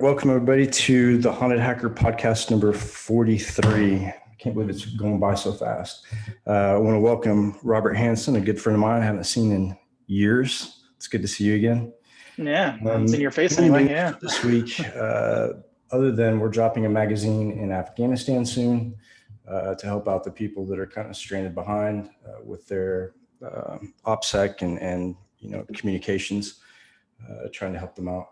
welcome everybody to the Haunted Hacker podcast number 43. I can't believe it's going by so fast. I want to welcome Robert Hansen, a good friend of mine I haven't seen in years. It's good to see you again. Yeah, I haven't seen your face anyway. Yeah. This week, other than we're dropping a magazine in Afghanistan soon to help out the people that are kind of stranded behind with their OPSEC and communications, trying to help them out.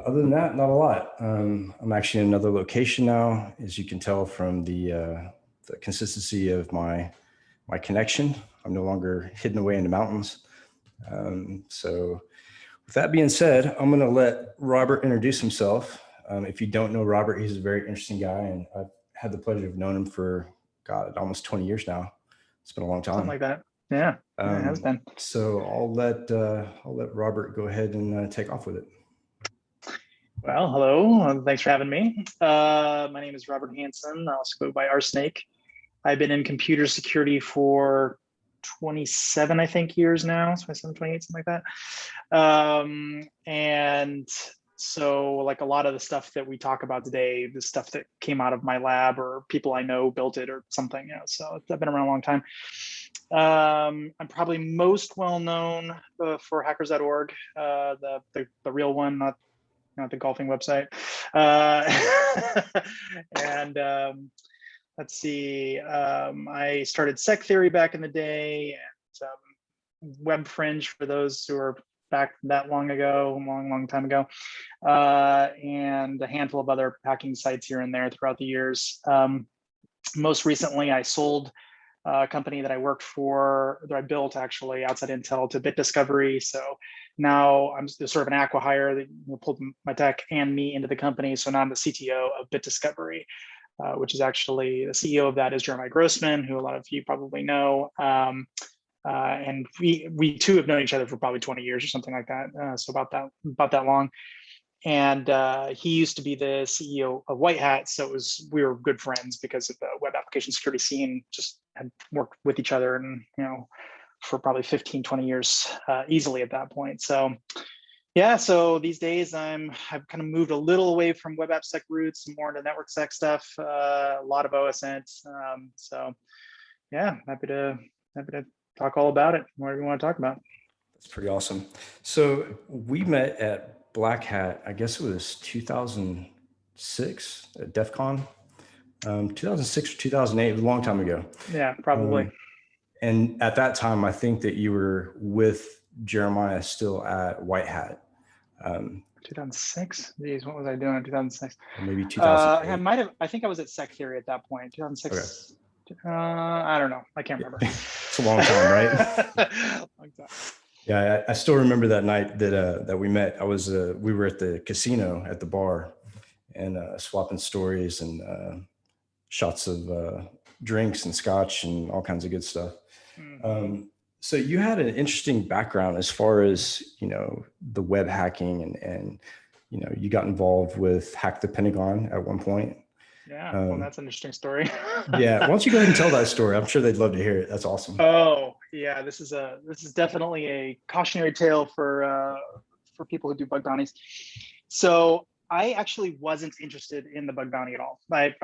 Other than that, not a lot. I'm actually in another location now, as you can tell from the consistency of my connection. I'm no longer hidden away in the mountains. So with that being said, I'm going to let Robert introduce himself. If you don't know Robert, he's a very interesting guy, and I've had the pleasure of knowing him for, almost 20 years now. It's been a long time. Something like that. Yeah, it has been. So I'll let Robert go ahead and take off with it. Well, hello. Thanks for having me. My name is Robert Hansen. I also go by Rsnake. I've been in computer security for 27, I think, years now. 27, 28, something like that. And so like a lot of the stuff that we talk about today, the stuff that came out of my lab or people I know built it or something. So I've been around a long time. I'm probably most well known for hackers.org, the real one, not the golfing website. And let's see, I started Sec Theory back in the day, and Web Fringe for those who are back that long ago, long time ago, and a handful of other hacking sites here and there throughout the years. Most recently, I sold a company that I worked for, that I built actually outside Intel, to Bit Discovery. So now I'm sort of an acqui-hire that pulled my tech and me into the company. So now I'm the CTO of Bit Discovery, which is actually the CEO of that is Jeremiah Grossman, who a lot of you probably know. And we two have known each other for probably 20 years or something like that. So about that long. And he used to be the CEO of White Hat, so we were good friends because of the web application security scene. Just had worked with each other, and for probably 15, 20 years easily at that point. So yeah, so these days I've kind of moved a little away from web app sec roots and more into network sec stuff. A lot of OSINT. So yeah, happy to talk all about it. Whatever you want to talk about. That's pretty awesome. So we met at Black Hat, I guess it was 2006 at DEF CON, 2006 or 2008, it was a long time ago. Yeah, probably. And at that time, I think that you were with Jeremiah still at White Hat. 2006? Geez, what was I doing in 2006? Maybe 2008. I think I was at Sec Theory at that point, 2006. Okay. I don't know. I can't remember. It's a long time, right? Long time. Yeah, I still remember that night that we met. We were at the casino at the bar and swapping stories and shots of drinks and scotch and all kinds of good stuff. Mm-hmm. So you had an interesting background as far as the web hacking and you got involved with Hack the Pentagon at one point. Yeah, well, that's an interesting story. Yeah, why don't you go ahead and tell that story? I'm sure they'd love to hear it. That's awesome. Oh, yeah, this is definitely a cautionary tale for people who do bug bounties. So I actually wasn't interested in the bug bounty at all. I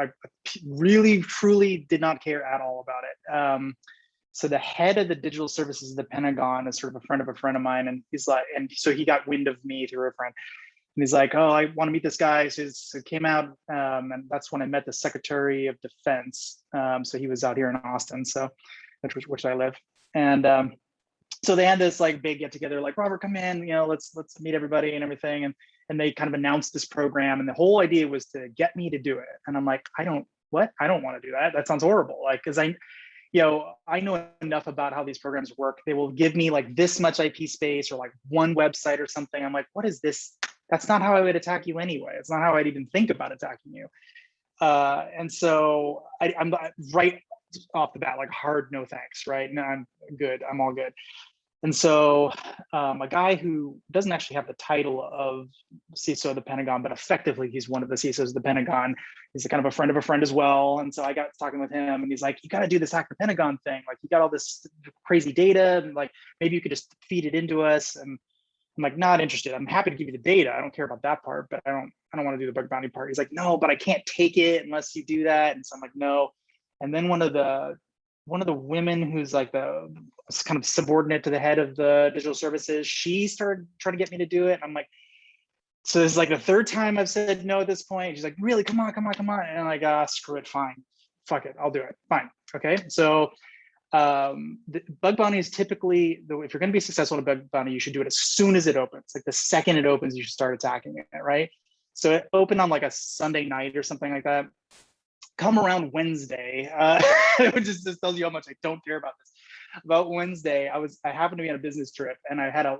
really, truly did not care at all about it. So the head of the digital services of the Pentagon is sort of a friend of mine, and he's like, and so he got wind of me through a friend. And he's like, oh, I want to meet this guy. So it came out, and that's when I met the Secretary of Defense. So he was out here in Austin, so which I live. And so they had this like big get together, like, Robert, come in, let's meet everybody and everything. And they kind of announced this program, and the whole idea was to get me to do it. And I'm like, I don't want to do that. That sounds horrible. Like, because I know enough about how these programs work. They will give me like this much IP space or like one website or something. I'm like, what is this? That's not how I would attack you anyway. It's not how I'd even think about attacking you. And so I'm right off the bat, like hard no thanks, right? No, I'm good. I'm all good. And so a guy who doesn't actually have the title of CISO of the Pentagon, but effectively he's one of the CISOs of the Pentagon. He's a kind of a friend as well. And so I got talking with him, and he's like, you got to do this Hack the Pentagon thing. Like, you got all this crazy data, and like, maybe you could just feed it into us. And I'm like, not interested. I'm happy to give you the data. I don't care about that part, but I don't want to do the bug bounty part. He's like, no, but I can't take it unless you do that. And so I'm like, no. And then one of the women who's like the kind of subordinate to the head of the digital services, she started trying to get me to do it. And I'm like, so this is like the third time I've said no at this point. She's like, really, come on. And I'm like, screw it, fine. Fuck it, I'll do it, fine. Okay, so the bug bounty is typically, if you're going to be successful in a bug bounty, you should do it as soon as it opens. Like the second it opens, you should start attacking it, right? So it opened on like a Sunday night or something like that. Come around Wednesday, which just tells you how much I don't care about this. About Wednesday, I happened to be on a business trip, and I had a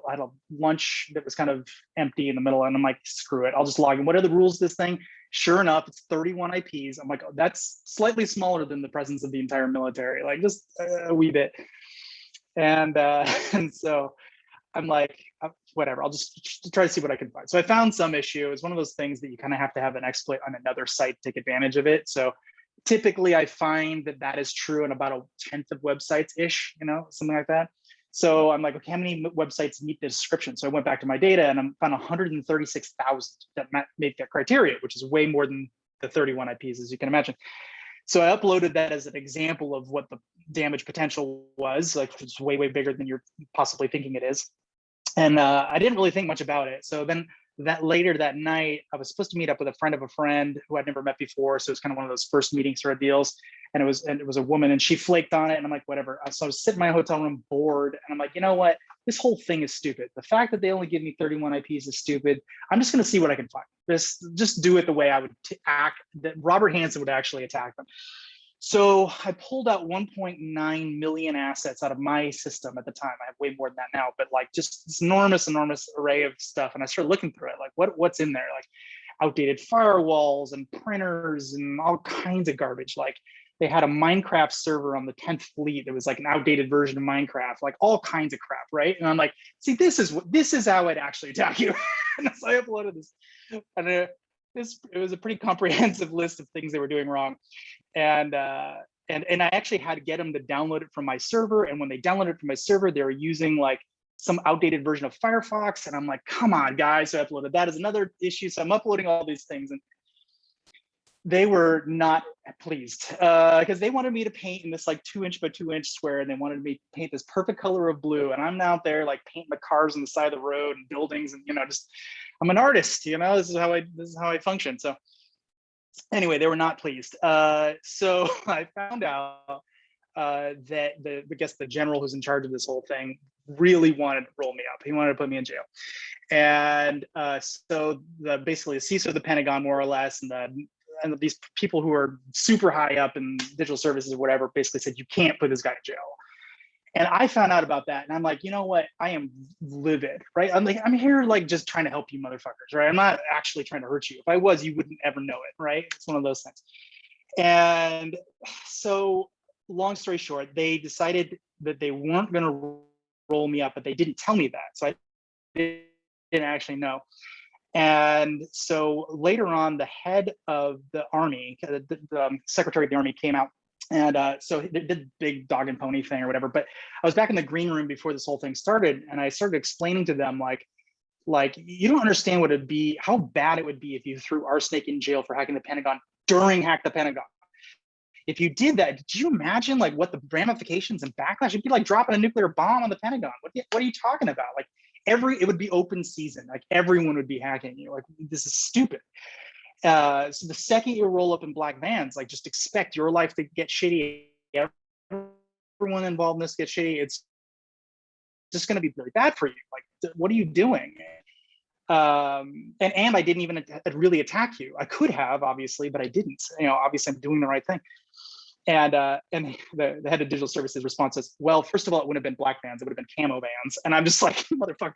lunch that was kind of empty in the middle, and I'm like, screw it, I'll just log in. What are the rules of this thing? Sure enough, it's 31 IPs. I'm like, oh, that's slightly smaller than the presence of the entire military, like just a wee bit. And and so I'm like, whatever, I'll just try to see what I can find. So I found some issue. It's one of those things that you kind of have to have an exploit on another site to take advantage of it. So typically I find that is true in about 1/10 of websites ish, something like that. So I'm like, okay, how many websites meet the description? So I went back to my data and I found 136,000 that make that criteria, which is way more than the 31 IPs, as you can imagine. So I uploaded that as an example of what the damage potential was. Like, it's way, way bigger than you're possibly thinking it is. And I didn't really think much about it. So then later that night, I was supposed to meet up with a friend of a friend who I'd never met before. So it was kind of one of those first meeting sort of deals. And it was a woman, and she flaked on it. And I'm like, whatever. So I was sitting in my hotel room bored. And I'm like, you know what? This whole thing is stupid. The fact that they only give me 31 IPs is stupid. I'm just going to see what I can find. Just do it the way I would act, that Robert Hansen would actually attack them. So I pulled out 1.9 million assets out of my system at the time. I have way more than that now, but like just this enormous array of stuff. And I started looking through it, like what's in there, like outdated firewalls and printers and all kinds of garbage. Like they had a Minecraft server on the 10th fleet that was like an outdated version of Minecraft, like all kinds of crap, right? And I'm like, see, this is how I'd actually attack you. And so I uploaded this, and it was a pretty comprehensive list of things they were doing wrong. And I actually had to get them to download it from my server. And when they downloaded it from my server, they were using like some outdated version of Firefox. And I'm like, come on, guys. So I uploaded that as another issue. So I'm uploading all these things, and they were not pleased because they wanted me to paint in this like 2-inch by 2-inch square, and they wanted me to paint this perfect color of blue. And I'm out there like painting the cars on the side of the road and buildings, and just I'm an artist. This is how I function. So anyway, they were not pleased. So I found out that the general who's in charge of this whole thing really wanted to roll me up. He wanted to put me in jail. And so basically the CISO of the Pentagon, more or less, and these people who are super high up in digital services or whatever, basically said, you can't put this guy in jail. And I found out about that, and I'm like, you know what? I am livid, right? I'm like, I'm here like just trying to help you motherfuckers, right? I'm not actually trying to hurt you. If I was, you wouldn't ever know it, right? It's one of those things. And so long story short, they decided that they weren't going to roll me up, but they didn't tell me that. So I didn't actually know. And so later on, the head of the Army, the Secretary of the Army came out. And so they did the big dog and pony thing or whatever. But I was back in the green room before this whole thing started. And I started explaining to them, like you don't understand what it'd be, how bad it would be if you threw Rsnake in jail for hacking the Pentagon during Hack the Pentagon. If you did that, did you imagine like what the ramifications and backlash? It'd be like dropping a nuclear bomb on the Pentagon. What are you talking about? Like it would be open season. Like everyone would be hacking you. Like, this is stupid. So the second you roll up in black vans, like just expect your life to get shitty. Everyone involved in this gets shitty. It's just going to be really bad for you. Like, what are you doing? And I didn't even really attack you. I could have, obviously, but I didn't. Obviously I'm doing the right thing. And the head of digital services response says, well, first of all, it wouldn't have been black vans, it would have been camo vans. And I'm just like, motherfucker,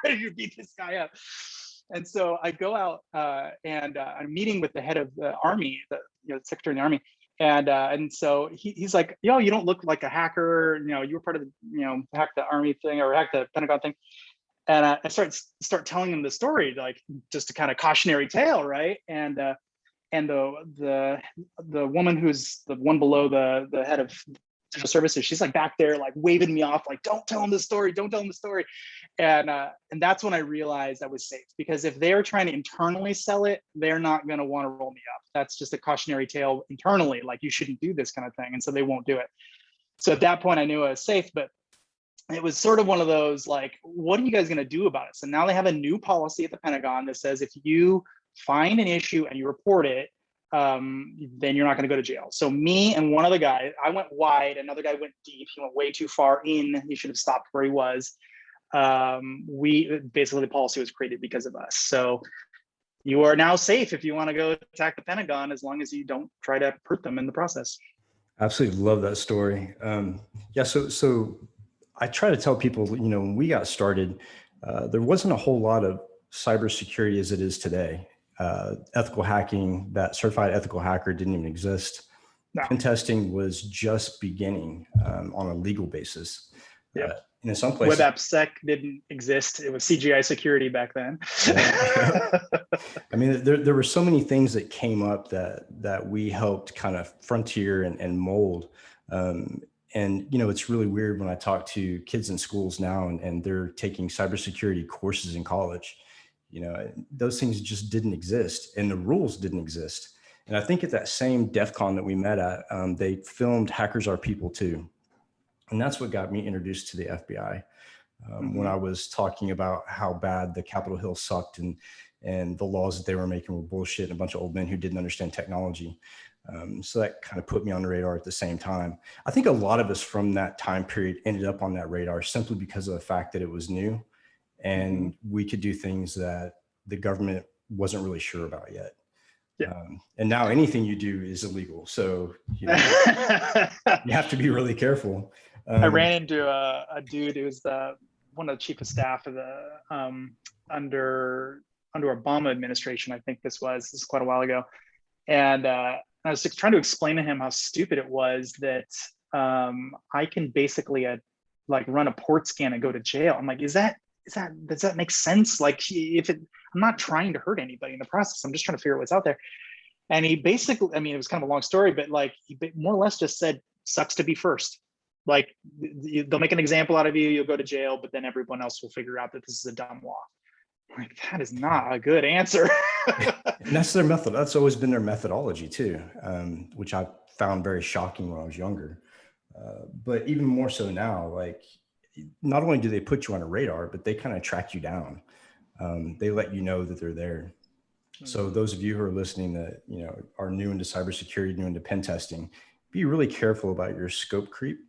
ready to beat this guy up. And so I go out and I'm meeting with the head of the Army, the Secretary of the Army. And so he's like, yo, you don't look like a hacker. You were part of the, hack the Army thing or hack the Pentagon thing. And I start telling him the story, like just a kind of cautionary tale, right? And the woman who's the one below the head of digital services. She's like back there, like waving me off, like, don't tell them the story, don't tell them the story. And that's when I realized I was safe, because if they're trying to internally sell it, they're not going to want to roll me up. That's just a cautionary tale internally, like you shouldn't do this kind of thing. And so they won't do it. So at that point I knew I was safe, but it was sort of one of those, like, what are you guys going to do about it? So now they have a new policy at the Pentagon that says if you find an issue and you report it, then you're not going to go to jail. So me and one other guy, I went wide, another guy went deep. He went way too far in. He should have stopped where he was. We basically, the policy was created because of us. So you are now safe if you want to go attack the Pentagon, as long as you don't try to hurt them in the process. Absolutely love that story. Yeah, so I try to tell people, when we got started, there wasn't a whole lot of cybersecurity as it is today. Ethical hacking, that certified ethical hacker didn't even exist. No. Pen testing was just beginning on a legal basis. Yep. And in some places, WebAppSec didn't exist. It was CGI security back then. Yeah. I mean, there were so many things that came up that we helped kind of frontier and mold. And, it's really weird when I talk to kids in schools now and they're taking cybersecurity courses in college. Those things just didn't exist and the rules didn't exist. And I think at that same DEF CON that we met at, they filmed Hackers Are People Too. And that's what got me introduced to the FBI. When I was talking about how bad the Capitol Hill sucked and the laws that they were making were bullshit and a bunch of old men who didn't understand technology. So that kind of put me on the radar at the same time. I think a lot of us from that time period ended up on that radar simply because of the fact that it was new and we could do things that the government wasn't really sure about yet. Yeah. And now anything you do is illegal. So you have to be really careful. I ran into a dude who was one of the chief of staff of the under Obama administration. I think this was quite a while ago. And I was trying to explain to him how stupid it was that I can basically run a port scan and go to jail. I'm like, does that make sense? Like, I'm not trying to hurt anybody in the process. I'm just trying to figure out what's out there. And he basically, I mean, it was kind of a long story, but like he more or less just said, sucks to be first. Like they'll make an example out of you, you'll go to jail, but then everyone else will figure out that this is a dumb law. Like, that is not a good answer. And that's their method. That's always been their methodology too, which I found very shocking when I was younger. But even more so now, like, not only do they put you on a radar, but they kind of track you down. They let you know that they're there. So those of you who are listening that, are new into cybersecurity, new into pen testing, be really careful about your scope creep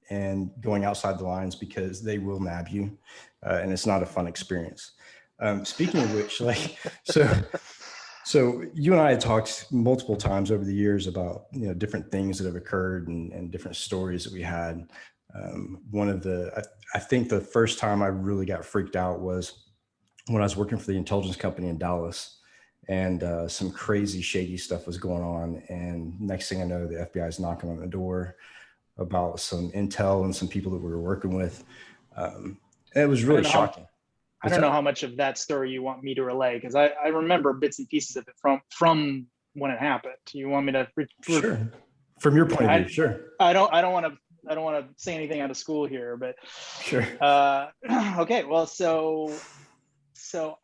and going outside the lines, because they will nab you. And it's not a fun experience. Speaking of which, so you and I had talked multiple times over the years about, different things that have occurred and different stories that we had. I think the first time I really got freaked out was when I was working for the intelligence company in Dallas, and some crazy shady stuff was going on. And next thing I know, the FBI is knocking on the door about some intel and some people that we were working with. And it was really shocking. I don't know how much of that story you want me to relay, because I remember bits and pieces of it from when it happened. You want me to? Sure. From your point of view, sure. I don't want to say anything out of school here, but sure. Okay. Well, so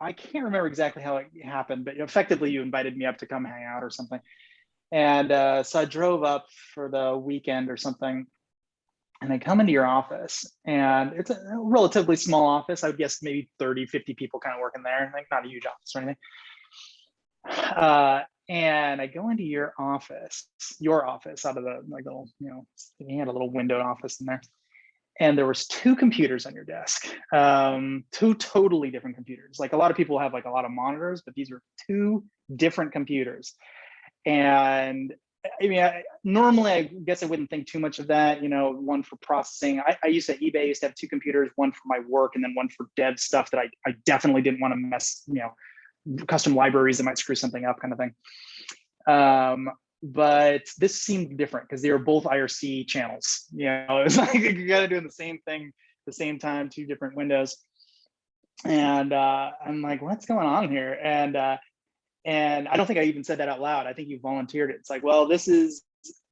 I can't remember exactly how it happened, but effectively you invited me up to come hang out or something. And so I drove up for the weekend or something, and I come into your office, and it's a relatively small office. I would guess maybe 30, 50 people kind of working there, like not a huge office or anything. And I go into your office out of the little, you had a little windowed office in there. And there was two computers on your desk, two totally different computers. Like, a lot of people have like a lot of monitors, but these were two different computers. And I mean, normally I guess I wouldn't think too much of that, one for processing. I used to, eBay used to have two computers, one for my work and then one for dev stuff that I definitely didn't want to mess, custom libraries that might screw something up, kind of thing. But this seemed different because they were both IRC channels. It was like you got to do the same thing at the same time, two different windows. And I'm like, what's going on here? And I don't think I even said that out loud. I think you volunteered it. It's like, well, this is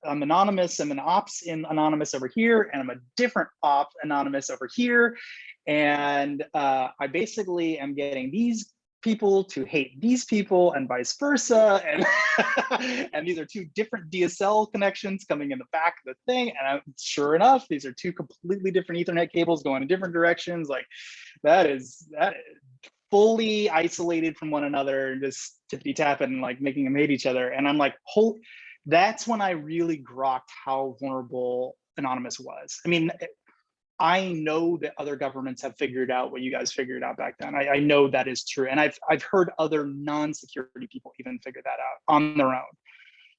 I'm anonymous, I'm an ops in anonymous over here, and I'm a different op anonymous over here. And I basically am getting these people to hate these people and vice versa. And, and these are two different DSL connections coming in the back of the thing. And sure enough, these are two completely different Ethernet cables going in different directions. Like that is fully isolated from one another and just tippity tapping and like making them hate each other. And I'm like, that's when I really grokked how vulnerable Anonymous was. I mean, I know that other governments have figured out what you guys figured out back then. I know that is true. And I've heard other non-security people even figure that out on their own,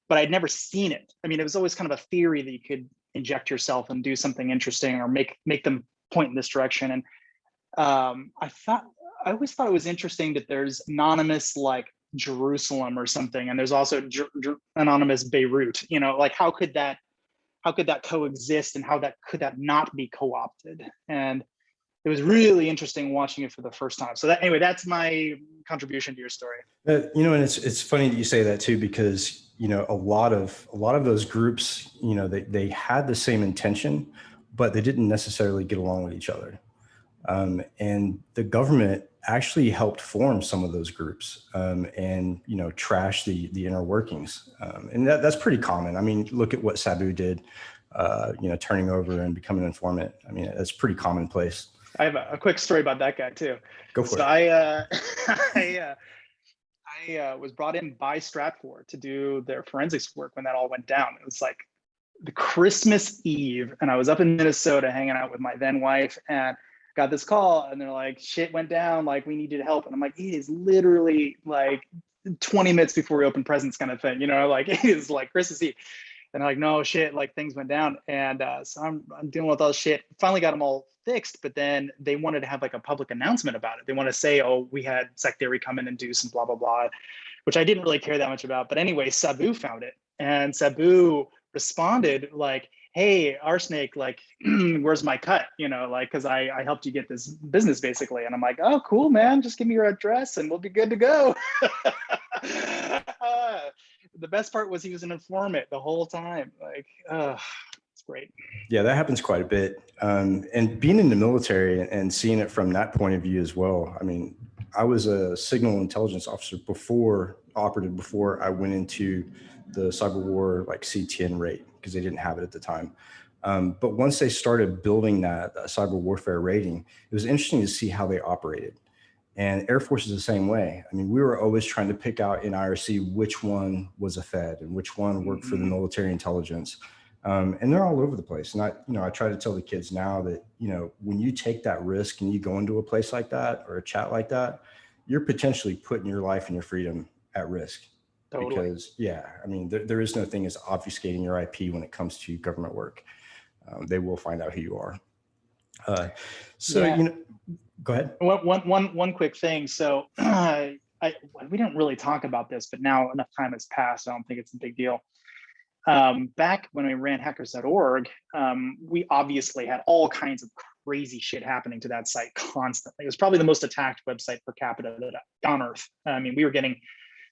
but I'd never seen it. I mean, it was always kind of a theory that you could inject yourself and do something interesting or make them point in this direction. And I always thought it was interesting that there's anonymous like Jerusalem or something, and there's also anonymous Beirut. You know, like how could that coexist, and how could that not be co-opted? And it was really interesting watching it for the first time. So anyway, that's my contribution to your story. You know, and it's funny that you say that too, because you know a lot of those groups, you know, they had the same intention, but they didn't necessarily get along with each other. And the government actually helped form some of those groups and, you know, trash the inner workings. And that's pretty common. I mean, look at what Sabu did, you know, turning over and becoming an informant. I mean, that's pretty commonplace. I have a quick story about that guy too. Go for it. I was brought in by Stratfor to do their forensics work when that all went down. It was like the Christmas Eve, and I was up in Minnesota hanging out with my then wife, and got this call, and they're like, shit went down, like we needed help. And I'm like, it is literally like 20 minutes before we open presents kind of thing, you know, like it is like Christmas Eve. And I'm like, no shit, like things went down. And so I'm dealing with all this shit. Finally got them all fixed, but then they wanted to have like a public announcement about it. They want to say, oh, we had Secretary come in and do some blah, blah, blah, which I didn't really care that much about. But anyway, Sabu found it, and Sabu responded like, hey, Rsnake, like, where's my cut? You know, like, cause I helped you get this business basically. And I'm like, oh, cool, man. Just give me your address and we'll be good to go. The best part was he was an informant the whole time. Like, it's great. Yeah, that happens quite a bit. And being in the military and seeing it from that point of view as well. I mean, I was a signal intelligence officer before I went into the cyber war like CTN rate, because they didn't have it at the time. But once they started building that cyber warfare rating, it was interesting to see how they operated. And Air Force is the same way. I mean, we were always trying to pick out in IRC which one was a Fed and which one worked for the military intelligence. And they're all over the place. And I try to tell the kids now that, you know, when you take that risk and you go into a place like that or a chat like that, you're potentially putting your life and your freedom at risk. Totally. Because, yeah, I mean, there is no thing as obfuscating your IP when it comes to government work. They will find out who you are. You know, go ahead. One quick thing. So we didn't really talk about this, but now enough time has passed. I don't think it's a big deal. Back when we ran hackers.org, we obviously had all kinds of crazy shit happening to that site constantly. It was probably the most attacked website per capita on Earth. I mean, we were getting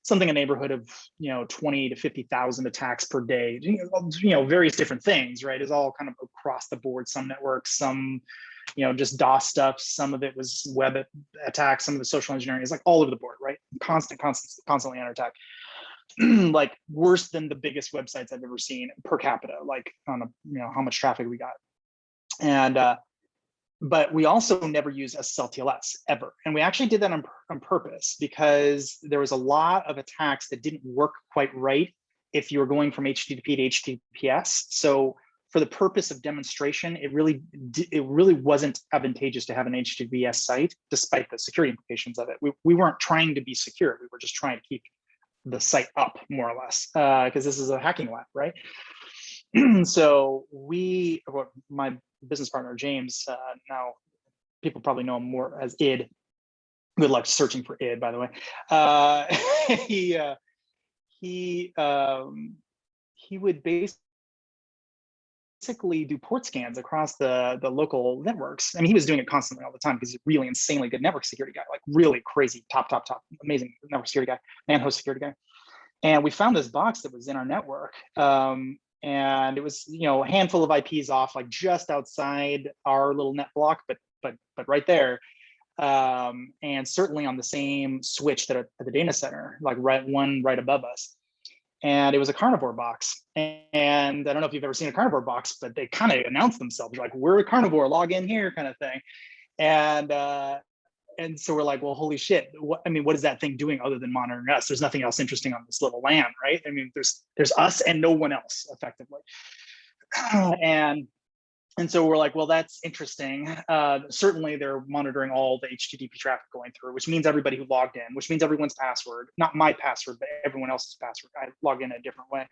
something in the neighborhood of, you know, 20 to 50,000 attacks per day, you know, various different things, right? It's all kind of across the board, some networks, some, you know, just DOS stuff. Some of it was web attacks, some of the social engineering is like all over the board, right? Constantly under attack. Like worse than the biggest websites I've ever seen per capita, like on a, you know, how much traffic we got. And, but we also never used SSL-TLS ever. And we actually did that on purpose, because there was a lot of attacks that didn't work quite right if you were going from HTTP to HTTPS. So for the purpose of demonstration, it really wasn't advantageous to have an HTTPS site, despite the security implications of it. We weren't trying to be secure. We were just trying to keep the site up, more or less, because this is a hacking lab, right? So my business partner, James, now people probably know him more as ID. Good luck searching for ID, by the way. He would basically do port scans across the local networks. I mean, he was doing it constantly all the time because he's a really insanely good network security guy, like really crazy, top, amazing network security guy, man-host security guy. And we found this box that was in our network. and it was, you know, a handful of IPs off, like just outside our little net block, but right there. And certainly on the same switch that at the data center, like right above us. And it was a carnivore box. And I don't know if you've ever seen a carnivore box, but they kind of announced themselves like, we're a carnivore, log in here, kind of thing. And so we're like, well, holy shit, what is that thing doing other than monitoring us? There's nothing else interesting on this little LAN, right? I mean, there's us and no one else effectively. And so we're like, well, that's interesting. Certainly they're monitoring all the HTTP traffic going through, which means everybody who logged in, which means everyone's password, not my password, but everyone else's password. I log in a different way.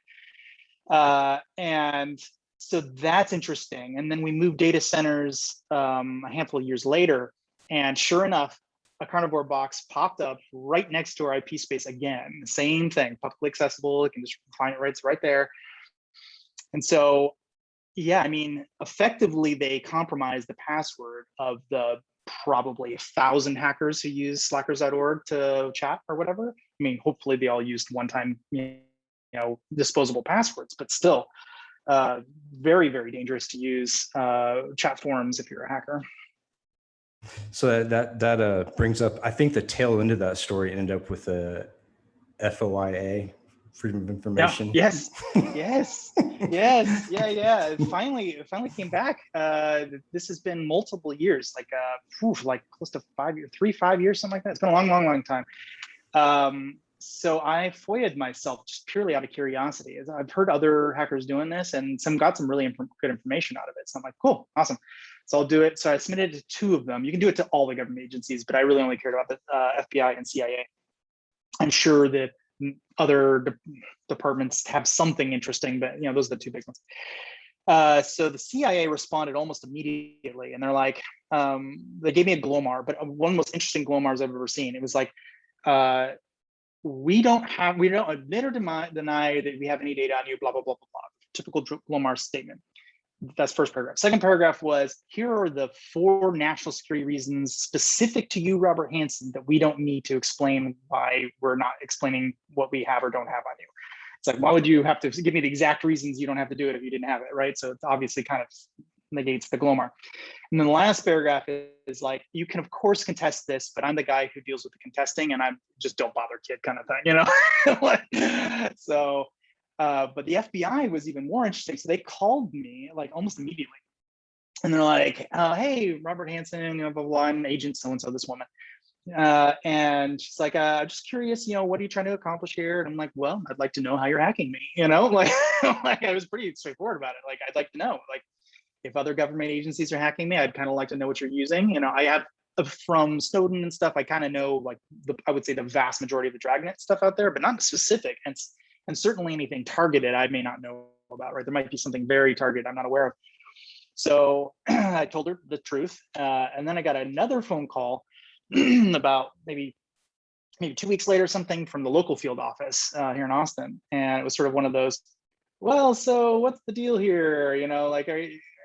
And so that's interesting. And then we moved data centers a handful of years later. And sure enough, a carnivore box popped up right next to our IP space again. The same thing, publicly accessible. You can just find it right there. And so, yeah, I mean, effectively, they compromised the password of the probably 1,000 hackers who use slackers.org to chat or whatever. I mean, hopefully they all used one-time, disposable passwords, but still very, very dangerous to use chat forums if you're a hacker. So that brings up, I think the tail end of that story ended up with a FOIA, Freedom of Information. Yeah, yes. It finally came back. This has been multiple years, like close to 5 years, 5 years, something like that. It's been a long time. So I FOIA'd myself just purely out of curiosity. I've heard other hackers doing this, and some got some really good information out of it. So I'm like, cool, awesome. So I'll do it. So I submitted to 2 of them. You can do it to all the government agencies, but I really only cared about the FBI and CIA. I'm sure that other departments have something interesting, but those are the 2 big ones. So the CIA responded almost immediately, and they're like, they gave me a GLOMAR, but one of the most interesting GLOMARs I've ever seen. It was like, we don't admit or deny that we have any data on you, blah, blah, blah, blah, blah. Typical GLOMAR statement. That's first paragraph. Second paragraph was, here are the 4 national security reasons specific to you, Robert Hansen, that we don't need to explain why we're not explaining what we have or don't have on you. It's like, why would you have to give me the exact reasons you don't have to do it if you didn't have it, right? So it's obviously kind of negates the GLOMAR. And then the last paragraph is like, you can of course contest this, but I'm the guy who deals with the contesting, and I'm just don't bother, kid, kind of thing, So. But the FBI was even more interesting. So they called me like almost immediately. And they're like, hey, Robert Hansen, blah, blah, blah, I'm agent so-and-so, this woman. And she's like, I'm just curious, what are you trying to accomplish here? And I'm like, well, I'd like to know how you're hacking me, like I was pretty straightforward about it. Like, I'd like to know, like, if other government agencies are hacking me, I'd kind of like to know what you're using. I have from Snowden and stuff, I kind of know, like, I would say the vast majority of the Dragnet stuff out there, but not specific. And certainly anything targeted, I may not know about, right? There might be something very targeted I'm not aware of. So I told her the truth. And then I got another phone call about maybe 2 weeks later, something from the local field office here in Austin. And it was sort of one of those, well, so what's the deal here? Like,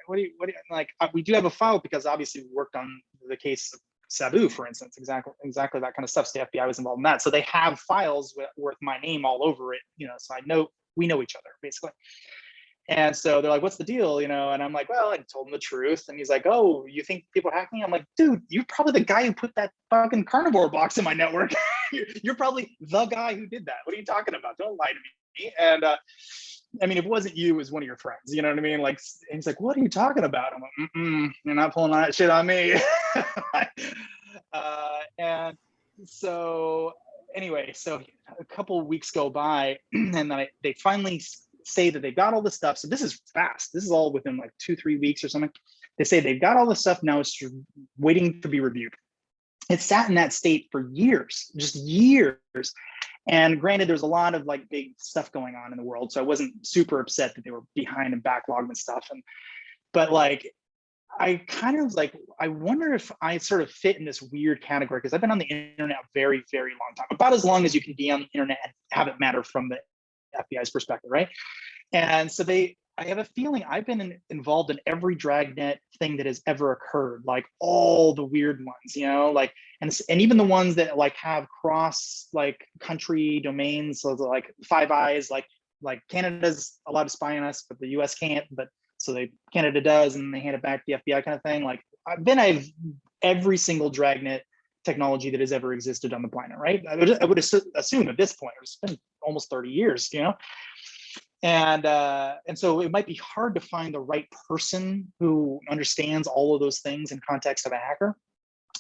what do you like, we do have a file because obviously we worked on the case of Sabu, for instance, exactly that kind of stuff. So the FBI was involved in that. So they have files with my name all over it, so we know each other basically. And so they're like, what's the deal? And I'm like, well, I told him the truth. And he's like, oh, you think people hack me? I'm like, dude, you're probably the guy who put that fucking carnivore box in my network. You're probably the guy who did that. What are you talking about? Don't lie to me. And if it wasn't you, it was one of your friends, you know what I mean? Like, and he's like, what are you talking about? I'm like, you're not pulling that shit on me. And so anyway, so a couple of weeks go by, and then they finally say that they've got all the stuff. So this is fast. This is all within like 2-3 weeks or something. They say they've got all the stuff now. It's waiting to be reviewed. It sat in that state for years, just years. And granted, there's a lot of like big stuff going on in the world. So I wasn't super upset that they were behind and backlogged and stuff. But like, I kind of like, I wonder if I sort of fit in this weird category, because I've been on the internet a very, very long time, about as long as you can be on the internet and have it matter from the FBI's perspective, right? And so I have a feeling I've been involved in every Dragnet thing that has ever occurred, like all the weird ones, like, and even the ones that like have cross like country domains, so like Five Eyes, like Like Canada's allowed to spy on us, but the US can't. But Canada does, and they hand it back to the FBI kind of thing. Like I've every single dragnet technology that has ever existed on the planet, right? I would assume at this point, it's been almost 30 years, and so it might be hard to find the right person who understands all of those things in context of a hacker.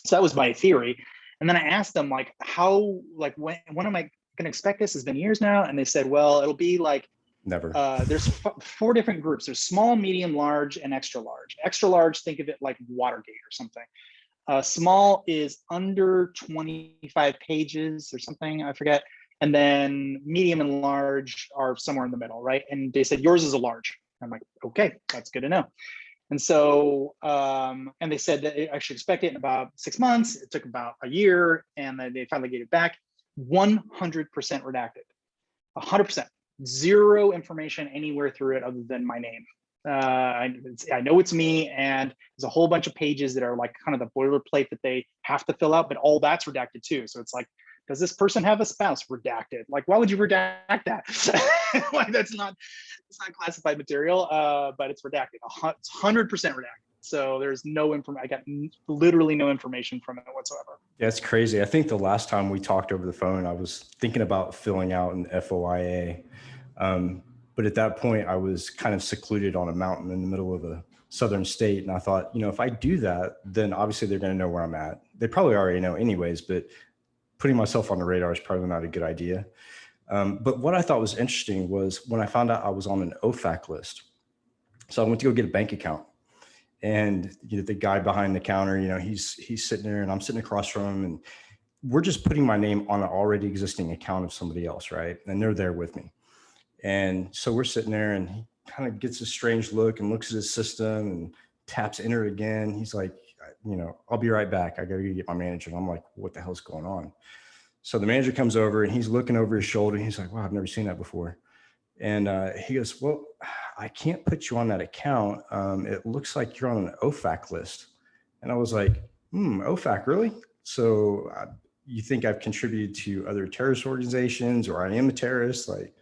So that was my theory. And then I asked them when am I going to expect this? It's been years now. And they said, well, it'll be like, never. There's 4 different groups. There's small, medium, large, and extra large. Extra large, think of it like Watergate or something. Small is under 25 pages or something, I forget. And then medium and large are somewhere in the middle, right? And they said, yours is a large. I'm like, okay, that's good to know. And so, and they said that I should expect it in about 6 months. It took about a year, and then they finally gave it back. 100% redacted, 100%. Zero information anywhere through it other than my name. I know it's me, and there's a whole bunch of pages that are like kind of the boilerplate that they have to fill out, but all that's redacted too. So it's like, does this person have a spouse? Redacted. Like, why would you redact that? Like, it's not classified material, but it's redacted. It's 100% redacted. So there's no information. I got literally no information from it whatsoever. Yeah, it's crazy. I think the last time we talked over the phone, I was thinking about filling out an FOIA. But at that point, I was kind of secluded on a mountain in the middle of a southern state. And I thought, if I do that, then obviously they're going to know where I'm at. They probably already know anyways, but putting myself on the radar is probably not a good idea. But what I thought was interesting was when I found out I was on an OFAC list. So I went to go get a bank account, and the guy behind the counter, he's sitting there and I'm sitting across from him, and we're just putting my name on an already existing account of somebody else, right? And they're there with me. And so we're sitting there, and he kind of gets a strange look and looks at his system and taps enter again. He's like, I'll be right back. I got to get my manager. And I'm like, what the hell's going on? So the manager comes over, and he's looking over his shoulder. And he's like, wow, I've never seen that before. And he goes, well, I can't put you on that account. It looks like you're on an OFAC list. And I was like, OFAC, really? So you think I've contributed to other terrorist organizations, or I am a terrorist? Like,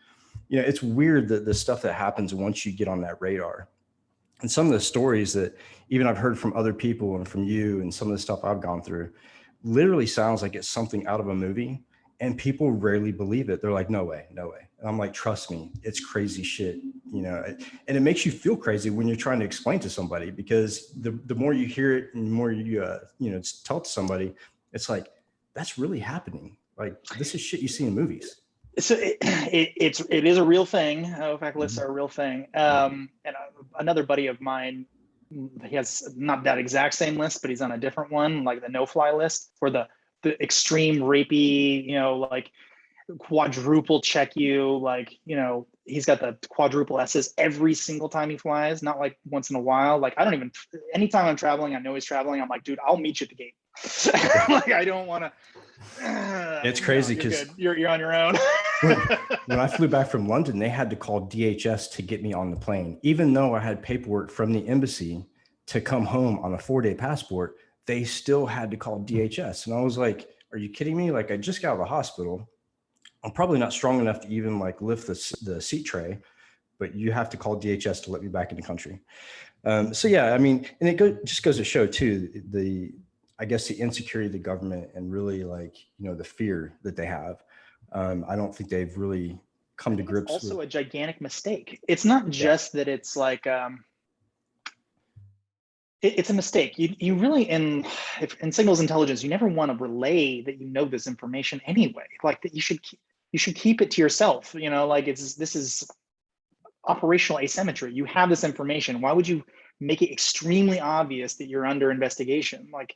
it's weird that the stuff that happens once you get on that radar. And some of the stories that even I've heard from other people and from you, and some of the stuff I've gone through, literally sounds like it's something out of a movie, and people rarely believe it. They're like, no way, no way. And I'm like, trust me, it's crazy shit, and it makes you feel crazy when you're trying to explain to somebody, because the more you hear it and the more you tell it to somebody, it's like, that's really happening. Like, this is shit you see in movies. So it is a real thing. OFAC lists are a real thing. And another buddy of mine, he has not that exact same list, but he's on a different one, like the no-fly list, for the extreme rapey, like quadruple check you, like, he's got the quadruple S's every single time he flies, not like once in a while. Like, anytime I'm traveling, I know he's traveling, I'm like, dude, I'll meet you at the gate. Like, I don't want to. It's crazy because you're on your own. when I flew back from London, they had to call DHS to get me on the plane. Even though I had paperwork from the embassy to come home on a 4-day passport, they still had to call DHS. And I was like, are you kidding me? Like, I just got out of the hospital. I'm probably not strong enough to even like lift the seat tray, but you have to call DHS to let me back in the country. So yeah, I mean, and it just goes to show too, I guess the insecurity of the government, and really like, the fear that they have. I don't think they've really come to grips with. It's also a gigantic mistake. It's not just that it's like, it's a mistake. You really, in signals intelligence, you never want to relay that this information anyway. Like, that you should keep it to yourself. Like, this is operational asymmetry. You have this information. Why would you make it extremely obvious that you're under investigation? Like,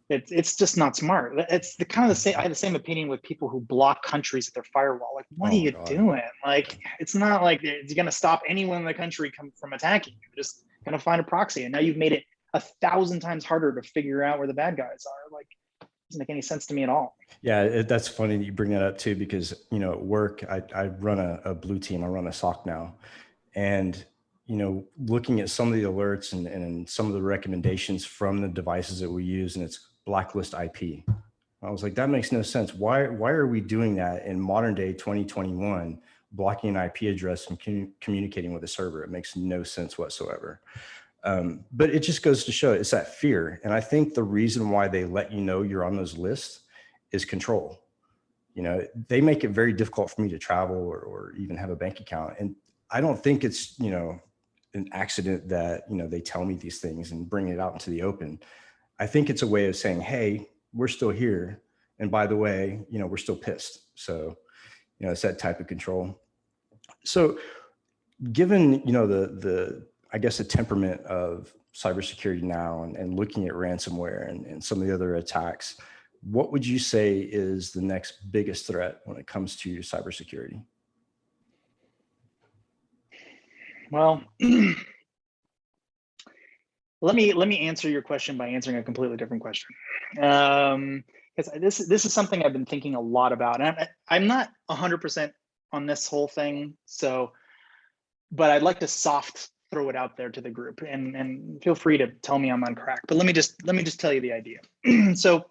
it's just not smart. It's the kind of the same. I have the same opinion with people who block countries at their firewall. Like, what are you doing? Like, it's not like it's going to stop anyone in the country from attacking you. You're just going to find a proxy, and now you've made it 1,000 times harder to figure out where the bad guys are. Like, it doesn't make any sense to me at all. Yeah, that's funny that you bring that up too, because at work I run a blue team. I run a SOC now, and looking at some of the alerts and some of the recommendations from the devices that we use, and it's blacklist IP. I was like, that makes no sense. Why are we doing that in modern day 2021 blocking an IP address from communicating with a server. It makes no sense whatsoever. But it just goes to show it's that fear. And I think the reason why they let you know you're on those lists is control. You know, they make it very difficult for me to travel or even have a bank account. And I don't think it's, you know, an accident that, you know, they tell me these things and bring it out into the open. I think it's a way of saying, hey, we're still here. And by the way, you know, we're still pissed. So, you know, it's that type of control. So given, you know, I guess the temperament of cybersecurity now and looking at ransomware and some of the other attacks, what would you say is the next biggest threat when it comes to cybersecurity? Well, let me answer your question by answering a completely different question. Because this is something I've been thinking a lot about, and I'm not 100% on this whole thing. So, but I'd like to soft throw it out there to the group, and feel free to tell me I'm on crack. But let me just tell you the idea. So,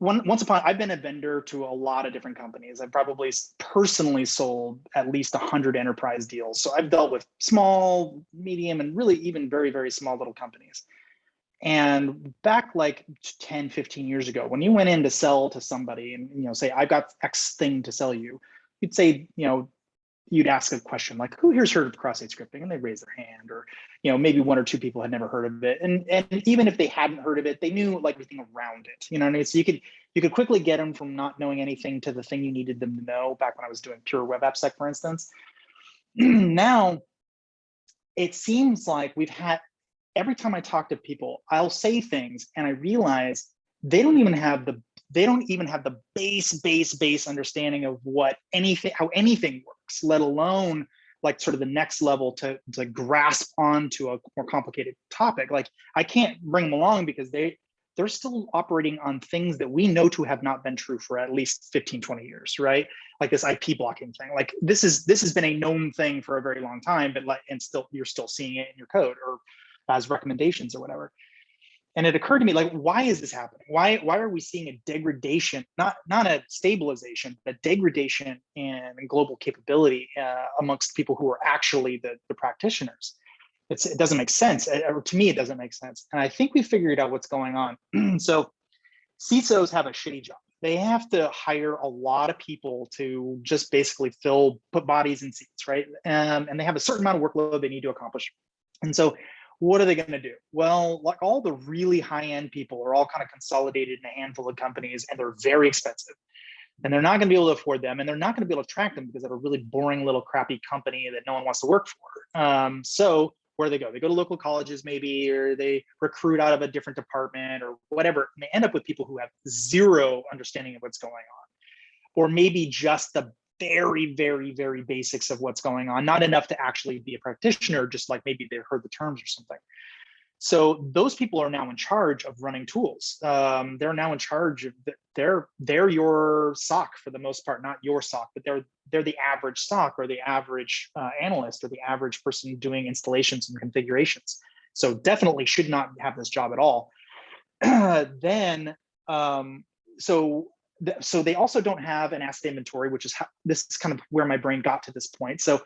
I've been a vendor to a lot of different companies. I've probably personally sold at least 100 enterprise deals. So I've dealt with small, medium, and really even very, very small little companies. And back like 10, 15 years ago, when you went in to sell to somebody and, you know, say, I've got X thing to sell you, you'd say, you know, you'd ask a question like, who here's heard of cross-site scripting? And they'd raise their hand, or, you know, maybe one or two people had never heard of it. And even if they hadn't heard of it, they knew like everything around it, you know what I mean? So you could quickly get them from not knowing anything to the thing you needed them to know, back when I was doing pure web AppSec, for instance. Now, it seems like every time I talk to people, I'll say things and I realize they don't even have the base understanding of how anything works, let alone like sort of the next level to grasp onto a more complicated topic. Like I can't bring them along because they're still operating on things that we know to have not been true for at least 15, 20 years, right? Like this IP blocking thing. Like this has been a known thing for a very long time, but you're still seeing it in your code or as recommendations or whatever. And it occurred to me, like, why is this happening? Why are we seeing a degradation, not a stabilization, but degradation in global capability amongst people who are actually the practitioners? It doesn't make sense, or to me, it doesn't make sense. And I think we figured out what's going on. So CISOs have a shitty job. They have to hire a lot of people to just basically put bodies in seats, right? And they have a certain amount of workload they need to accomplish. And so what are they going to do? Well, like all the really high-end people are all kind of consolidated in a handful of companies, and they're very expensive. And they're not going to be able to afford them, and they're not going to be able to track them because they're a really boring little crappy company that no one wants to work for. So where do they go? They go to local colleges maybe, or they recruit out of a different department or whatever. And they end up with people who have zero understanding of what's going on, or maybe just the very, very, very basics of what's going on, not enough to actually be a practitioner, just like maybe they heard the terms or something. So those people are now in charge of running tools. They're now in charge of they're your SOC for the most part, not your SOC, but they're the average SOC or the average analyst or the average person doing installations and configurations. So definitely should not have this job at all. So they also don't have an asset inventory, which is this is kind of where my brain got to this point. So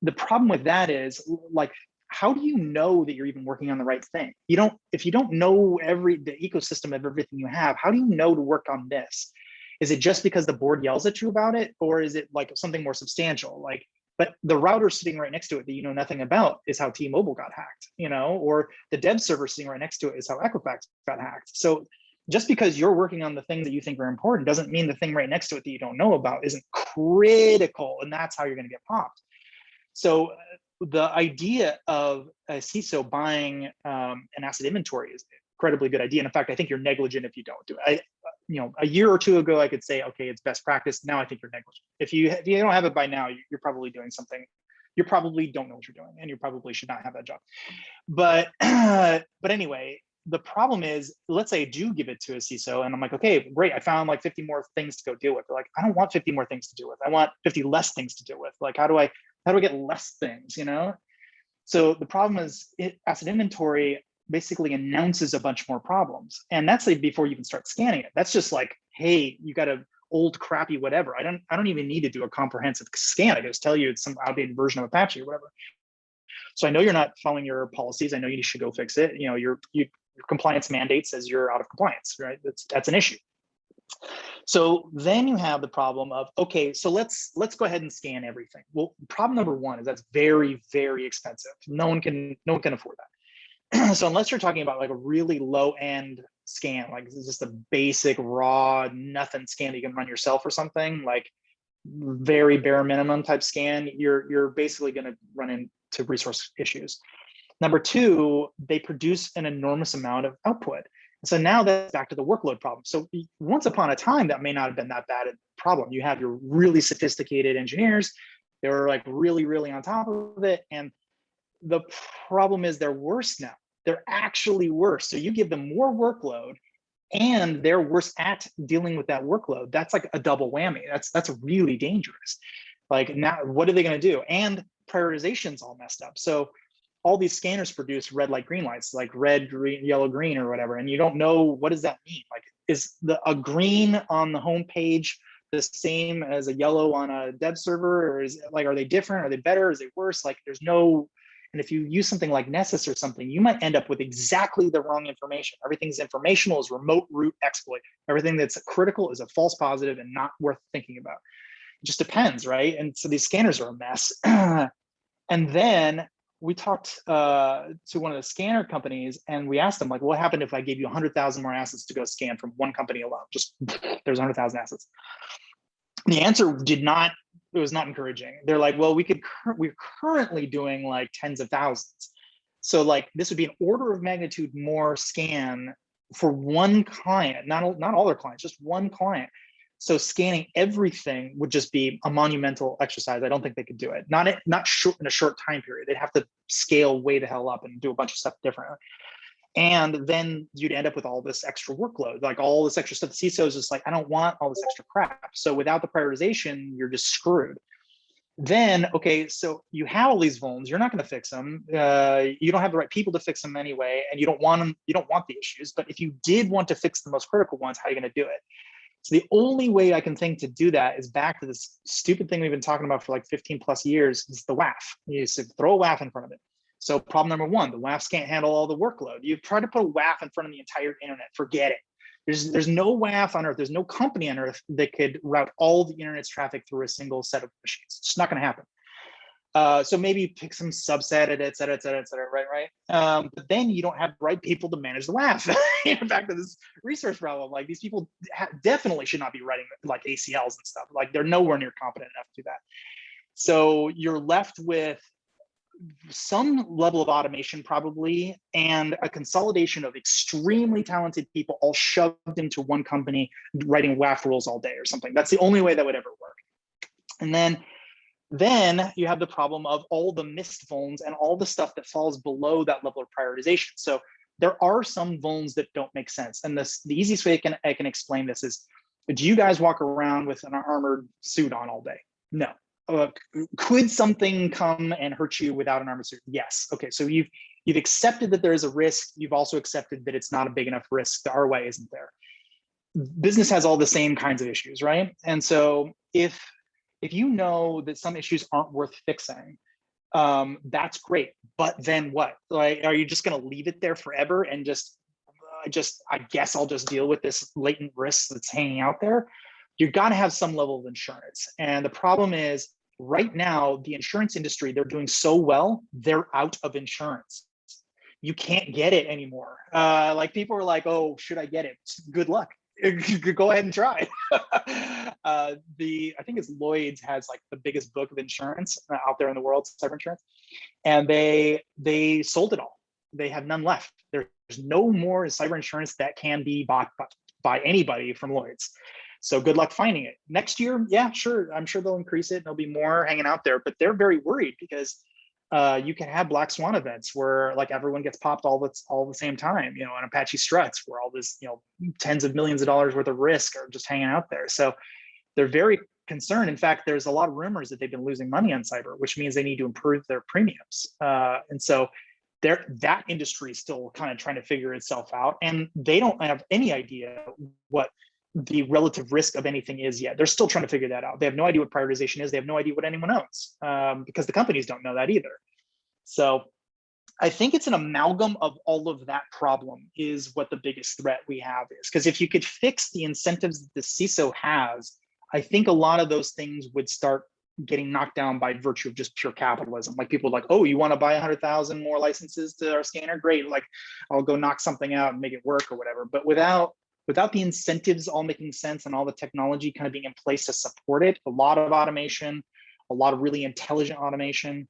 the problem with that is, like, how do you know that you're even working on the right thing? If you don't know the ecosystem of everything you have, how do you know to work on this? Is it just because the board yells at you about it, or is it like something more substantial? Like, but the router sitting right next to it that you know nothing about is how T-Mobile got hacked, you know, or the dev server sitting right next to it is how Equifax got hacked. So just because you're working on the things that you think are important doesn't mean the thing right next to it that you don't know about isn't critical, and that's how you're going to get popped. So the idea of a CISO buying an asset inventory is an incredibly good idea. And in fact, I think you're negligent if you don't do it. A year or two ago, I could say, okay, it's best practice. Now I think you're negligent. If you don't have it by now, you're probably doing something. You probably don't know what you're doing, and you probably should not have that job. But anyway, the problem is, let's say I do give it to a CISO, and I'm like, okay, great, I found like 50 more things to go deal with. They're like, I don't want 50 more things to deal with. I want 50 less things to deal with. Like, how do I get less things, you know? So the problem is, asset inventory basically announces a bunch more problems. And that's like before you even start scanning it. That's just like, hey, you got to old crappy whatever. I don't even need to do a comprehensive scan. I just tell you it's some outdated version of Apache or whatever. So I know you're not following your policies. I know you should go fix it. You know, your compliance mandate says you're out of compliance, right? That's an issue. So then you have the problem of, okay, so let's go ahead and scan everything. Well, problem number one is that's very, very expensive. No one can afford that. So unless you're talking about like a really low end scan, like just a basic raw nothing scan that you can run yourself or something, like very bare minimum type scan, you're basically going to run into resource issues. Number two, they produce an enormous amount of output. So now that's back to the workload problem. So once upon a time, that may not have been that bad a problem. You have your really sophisticated engineers. They were like really, really on top of it. And the problem is they're worse now. They're actually worse. So you give them more workload and they're worse at dealing with that workload. That's like a double whammy. That's really dangerous. Like now, what are they going to do? And prioritization's all messed up. So all these scanners produce red light, green lights, like red, green, yellow, green, or whatever. And you don't know, what does that mean? Like, is a green on the home page the same as a yellow on a dev server? Or is like, are they different? Are they better? Is it worse? Like there's no, and if you use something like Nessus or something, you might end up with exactly the wrong information. Everything's informational is remote root exploit. Everything that's critical is a false positive and not worth thinking about. It just depends, right? And so these scanners are a mess. And then we talked to one of the scanner companies and we asked them, like, what happened if I gave you 100,000 more assets to go scan from one company alone? Just there's 100,000 assets. The answer it was not encouraging. They're like, well, we're currently doing like tens of thousands. So like this would be an order of magnitude more scan for one client, not all their clients, just one client. So scanning everything would just be a monumental exercise. I don't think they could do it. Not in a short time period. They'd have to scale way the hell up and do a bunch of stuff differently. And then you'd end up with all this extra workload, like all this extra stuff. The CISO is just like, I don't want all this extra crap. So without the prioritization, you're just screwed. Then, okay, so you have all these vulns, you're not going to fix them. You don't have the right people to fix them anyway, and you don't want them, you don't want the issues. But if you did want to fix the most critical ones, how are you going to do it? So the only way I can think to do that is back to this stupid thing we've been talking about for like 15 plus years, is the WAF. You throw a WAF in front of it. So problem number one, the WAFs can't handle all the workload. You try to put a WAF in front of the entire internet, forget it. There's no WAF on earth, there's no company on earth that could route all the internet's traffic through a single set of machines. It's just not gonna happen. So maybe pick some subset, et cetera, right? But then you don't have the right people to manage the WAF. Back to this research problem, like these people definitely should not be writing like ACLs and stuff. Like they're nowhere near competent enough to do that. So you're left with some level of automation probably, and a consolidation of extremely talented people all shoved into one company writing WAF rules all day or something. That's the only way that would ever work. And then you have the problem of all the missed vulns and all the stuff that falls below that level of prioritization. So there are some vulns that don't make sense. And the easiest way I can explain this is, do you guys walk around with an armored suit on all day? No. Could something come and hurt you without an armored suit? Yes. Okay, so you've accepted that there is a risk. You've also accepted that it's not a big enough risk. The ROI isn't there. Business has all the same kinds of issues, right? And so if you know that some issues aren't worth fixing, that's great. But then what? Like, are you just going to leave it there forever and I guess I'll just deal with this latent risk that's hanging out there? You've got to have some level of insurance. And the problem is right now, the insurance industry, they're doing so well, they're out of insurance. You can't get it anymore. Like people are like, oh, should I get it? Good luck. Go ahead and try. I think it's Lloyd's has like the biggest book of insurance out there in the world, cyber insurance. And they sold it all. They have none left. There's no more cyber insurance that can be bought by anybody from Lloyd's. So good luck finding it. Next year, yeah, sure. I'm sure they'll increase it and there'll be more hanging out there, but they're very worried because you can have black swan events where like everyone gets popped all the same time, you know, on Apache struts where all this, you know, tens of millions of dollars worth of risk are just hanging out there. So they're very concerned. In fact, there's a lot of rumors that they've been losing money on cyber, which means they need to improve their premiums. And so that industry is still kind of trying to figure itself out, and they don't have any idea what the relative risk of anything is yet. They're still trying to figure that out. They have no idea what prioritization is. They have no idea what anyone owns, because the companies don't know that either. So I think it's an amalgam of all of that problem is what the biggest threat we have is. Because if you could fix the incentives that the CISO has, I think a lot of those things would start getting knocked down by virtue of just pure capitalism. Like people are like, oh, you want to buy 100,000 more licenses to our scanner? Great. Like I'll go knock something out and make it work or whatever. But without the incentives all making sense and all the technology kind of being in place to support it, a lot of automation, a lot of really intelligent automation,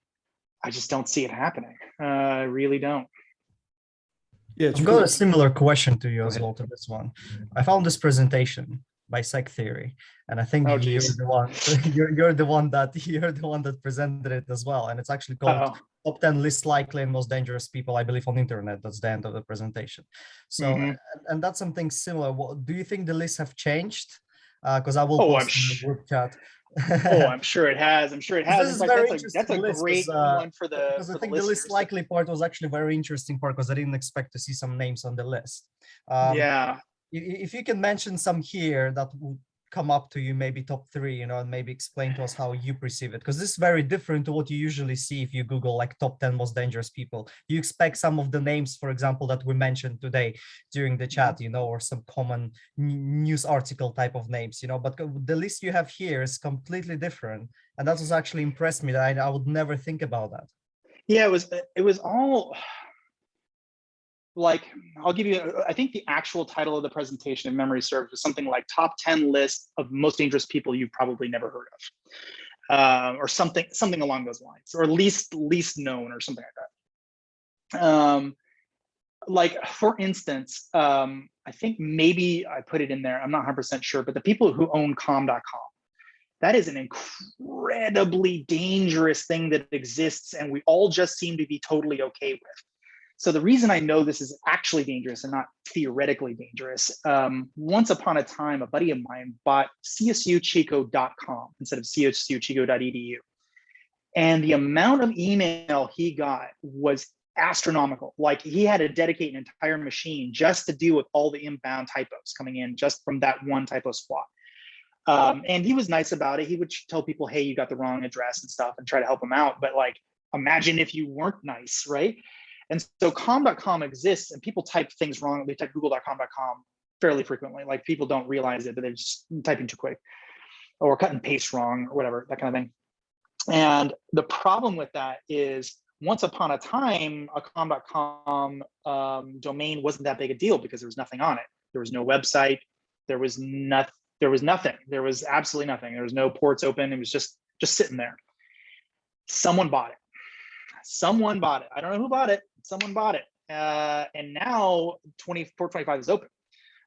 I just don't see it happening. I really don't. Yeah, I've got a similar question to you as well to this one. I found this presentation by Sec Theory, and I think you're the one. You're the one that presented it as well, and it's actually called Top 10 Least Likely and Most Dangerous People, I believe, on the internet. That's the end of the presentation. So, and that's something similar. What do you think the lists have changed? Because I will post in the group chat. Oh, I'm sure it has. I'm sure it has. This In is fact, very that's a great one for the. Because I think the least likely part was actually very interesting part because I didn't expect to see some names on the list. Yeah. If you can mention some here that would come up to you, maybe top 3, you know, and maybe explain to us how you perceive it, because this is very different to what you usually see if you Google like top 10 most dangerous people. You expect some of the names, for example, that we mentioned today during the chat, you know, or some common news article type of names, you know, but the list you have here is completely different. And that was actually impressed me that I would never think about that. Yeah, it was all like, I'll give you, I think the actual title of the presentation, if memory serves, was something like top 10 list of most dangerous people you've probably never heard of, or something along those lines, or least known or something like that. Like for instance, I think maybe I put it in there, I'm not 100% sure, but the people who own com.com, that is an incredibly dangerous thing that exists and we all just seem to be totally okay with. So the reason I know this is actually dangerous and not theoretically dangerous, once upon a time, a buddy of mine bought csuchico.com instead of csuchico.edu. And the amount of email he got was astronomical. Like he had to dedicate an entire machine just to deal with all the inbound typos coming in just from that one typo squat. And he was nice about it. He would tell people, hey, you got the wrong address and stuff and try to help them out. But like, imagine if you weren't nice, right? And so com.com exists and people type things wrong. They type google.com.com fairly frequently. Like people don't realize it, but they're just typing too quick or cut and paste wrong or whatever, that kind of thing. And the problem with that is once upon a time, a com.com domain wasn't that big a deal because there was nothing on it. There was no website. There was nothing. There was absolutely nothing. There was no ports open. It was just sitting there. Someone bought it. I don't know who bought it. Someone bought it. And now 425 is open.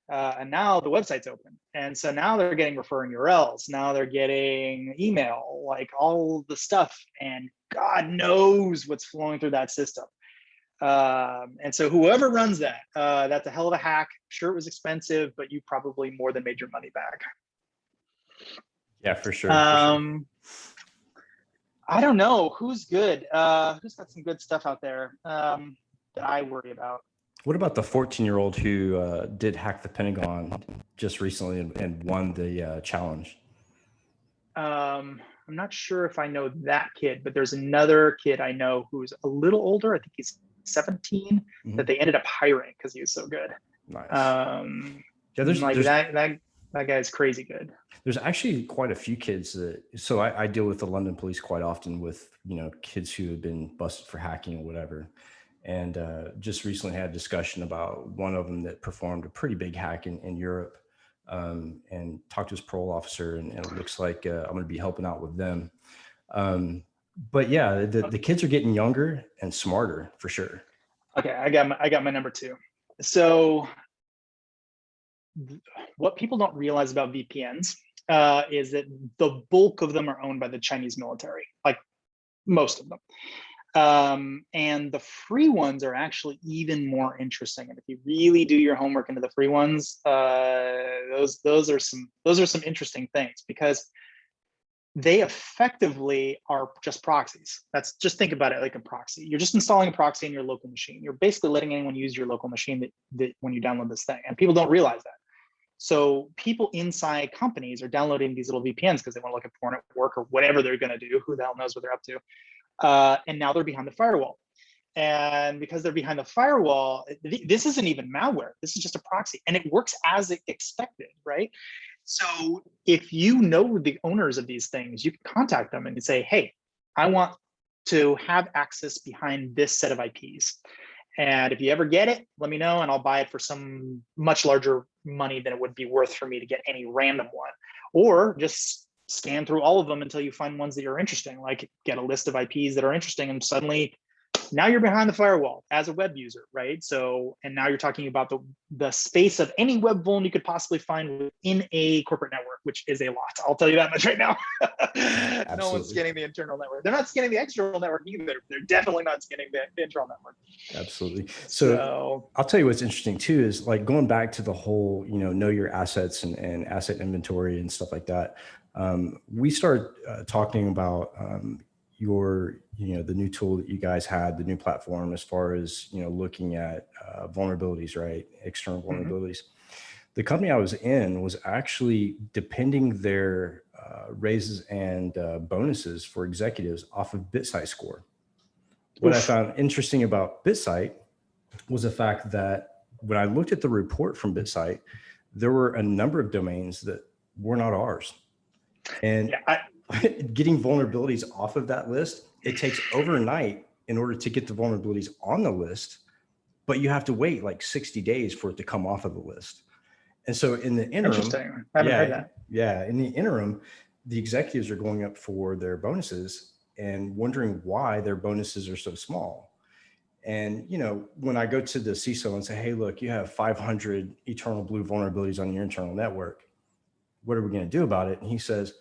And now the website's open. And so now they're getting referring URLs. Now they're getting email, like all the stuff. And God knows what's flowing through that system. And so whoever runs that, that's a hell of a hack. Sure, it was expensive, but you probably more than made your money back. Yeah, for sure. I don't know who's good. Who's got some good stuff out there that I worry about? What about the 14-year-old who did hack the Pentagon just recently and won the challenge? I'm not sure if I know that kid, but there's another kid I know who's a little older. I think he's 17, that they ended up hiring because he was so good. Nice. Yeah, there's that guy's crazy good. There's actually quite a few kids that, so I deal with the London police quite often with, you know, kids who have been busted for hacking or whatever. And just recently had a discussion about one of them that performed a pretty big hack in Europe, and talked to his parole officer, and it looks like I'm going to be helping out with them. But yeah, the kids are getting younger and smarter for sure. Okay, I got my number 2. So what people don't realize about VPNs is that the bulk of them are owned by the Chinese military, like most of them. And the free ones are actually even more interesting. And if you really do your homework into the free ones, those are some interesting things because they effectively are just proxies. Just think about it like a proxy. You're just installing a proxy in your local machine. You're basically letting anyone use your local machine that when you download this thing, and people don't realize that. So people inside companies are downloading these little VPNs because they want to look at porn at work or whatever they're going to do. Who the hell knows what they're up to? And now they're behind the firewall. And because they're behind the firewall, this isn't even malware. This is just a proxy, and it works as expected, right? So if you know the owners of these things, you can contact them and say, hey, I want to have access behind this set of IPs. And if you ever get it, let me know and I'll buy it for some much larger money than it would be worth for me to get any random one. Or just scan through all of them until you find ones that are interesting, like get a list of IPs that are interesting, and suddenly now you're behind the firewall as a web user, right? So, and now you're talking about the space of any web vuln you could possibly find within a corporate network, which is a lot. I'll tell you that much right now. No one's scanning the internal network. They're not scanning the external network either. They're definitely not scanning the internal network. Absolutely. So I'll tell you what's interesting too, is like going back to the whole, know your assets and asset inventory and stuff like that. We started talking about the new tool that you guys had, the new platform, as far as, looking at vulnerabilities, right? External vulnerabilities. The company I was in was actually depending their raises and bonuses for executives off of BitSite score. What I found interesting about BitSite was the fact that when I looked at the report from BitSite, there were a number of domains that were not ours. And getting vulnerabilities off of that list, it takes overnight in order to get the vulnerabilities on the list, but you have to wait like 60 days for it to come off of the list. And so in the interim, interesting. I haven't heard that. Yeah, in the interim, the executives are going up for their bonuses and wondering why their bonuses are so small. And, when I go to the CISO and say, hey, look, you have 500 eternal blue vulnerabilities on your internal network. What are we going to do about it? And he says,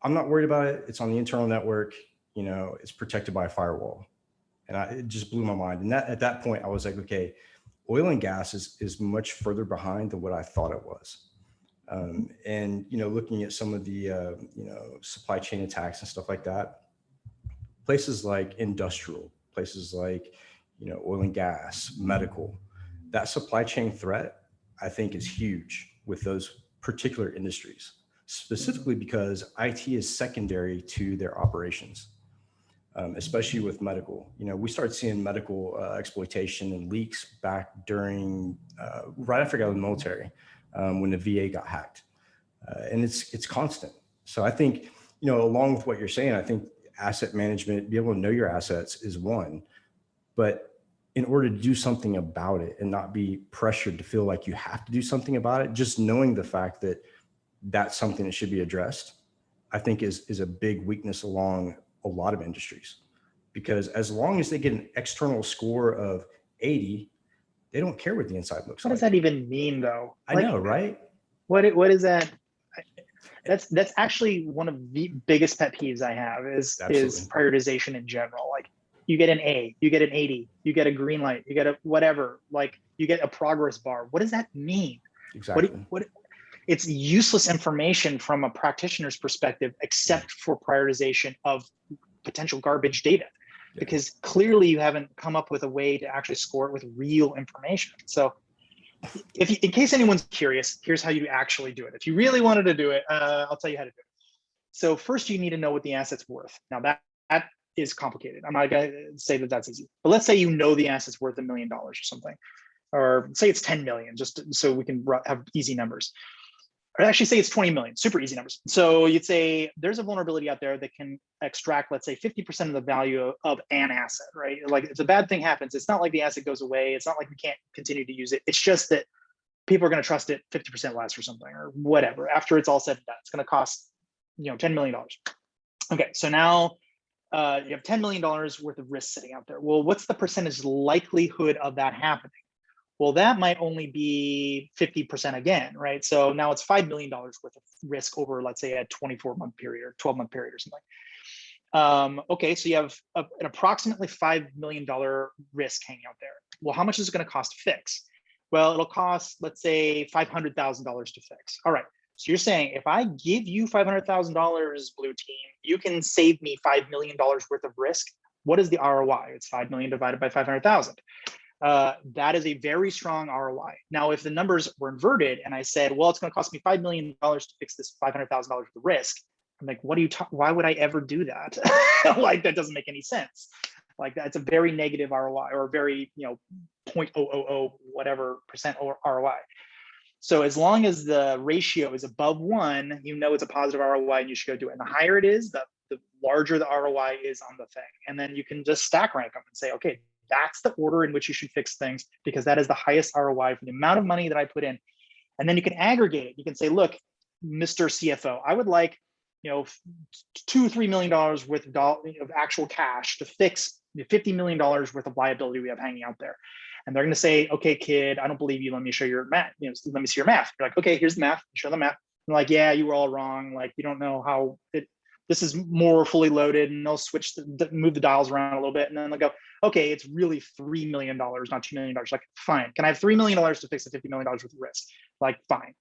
I'm not worried about it. It's on the internal network. It's protected by a firewall. And it just blew my mind. And at that point, I was like, okay, oil and gas is much further behind than what I thought it was. And, looking at some of the, supply chain attacks and stuff like that, places like industrial, places like, oil and gas, medical, that supply chain threat, I think, is huge with those particular industries, specifically because IT is secondary to their operations, especially with medical. We started seeing medical exploitation and leaks back during, right after I got in the military, when the VA got hacked. And it's constant. So I think, along with what you're saying, I think asset management, be able to know your assets is one, but in order to do something about it and not be pressured to feel like you have to do something about it, just knowing the fact that that's something that should be addressed, I think is a big weakness along a lot of industries. Because as long as they get an external score of 80, they don't care what the inside looks like. What does that even mean, though? I know, right? What is that? That's actually one of the biggest pet peeves I have is prioritization in general. Like, you get an A, you get an 80, you get a green light, you get a whatever, like you get a progress bar. What does that mean? Exactly. What it's useless information from a practitioner's perspective, except for prioritization of potential garbage data, because clearly you haven't come up with a way to actually score it with real information. So in case anyone's curious, here's how you actually do it. If you really wanted to do it, I'll tell you how to do it. So first, you need to know what the asset's worth. Now that is complicated. I'm not going to say that that's easy, but let's say the asset's worth $1 million or something, or say it's 10 million, just so we can have easy numbers. Or actually say it's 20 million, super easy numbers. So you'd say there's a vulnerability out there that can extract, let's say 50% of the value of an asset, right? Like if a bad thing happens, it's not like the asset goes away. It's not like we can't continue to use it. It's just that people are going to trust it 50% less or something, or whatever. After it's all said and done, it's going to cost, $10 million. Okay, so now you have $10 million worth of risk sitting out there. Well, what's the percentage likelihood of that happening? Well, that might only be 50% again, right? So now it's $5 million worth of risk over, let's say, a 24-month period or 12-month period or something. Okay, so you have an approximately $5 million risk hanging out there. Well, how much is it going to cost to fix? Well, it'll cost, let's say, $500,000 to fix. All right, so you're saying if I give you $500,000, blue team, you can save me $5 million worth of risk. What is the ROI? It's 5 million divided by 500,000. that is a very strong ROI. Now, if the numbers were inverted and I said, well, it's going to cost me $5 million to fix this $500,000 worth of risk, I'm like, what are you why would I ever do that? Like, that doesn't make any sense. Like, that's a very negative ROI, or very, 0.000 whatever percent ROI. So as long as the ratio is above 1, it's a positive ROI and you should go do it. And the higher it is, the larger the ROI is on the thing. And then you can just stack rank them and say, okay, that's the order in which you should fix things, because that is the highest ROI for the amount of money that I put in. And then you can aggregate it. You can say, look, Mr. CFO, I would like, $2-3 million worth of actual cash to fix the $50 million worth of liability we have hanging out there. And they're going to say, okay, kid, I don't believe you. Let me show your math. Let me see your math. You're like, okay, here's the math. You show the math. I'm like, yeah, you were all wrong. Like, you don't know how this is more fully loaded, and they'll move the dials around a little bit. And then they'll go, okay, it's really $3 million, not $2 million. Like, fine. Can I have $3 million to fix a $50 million worth of risk? Like, fine.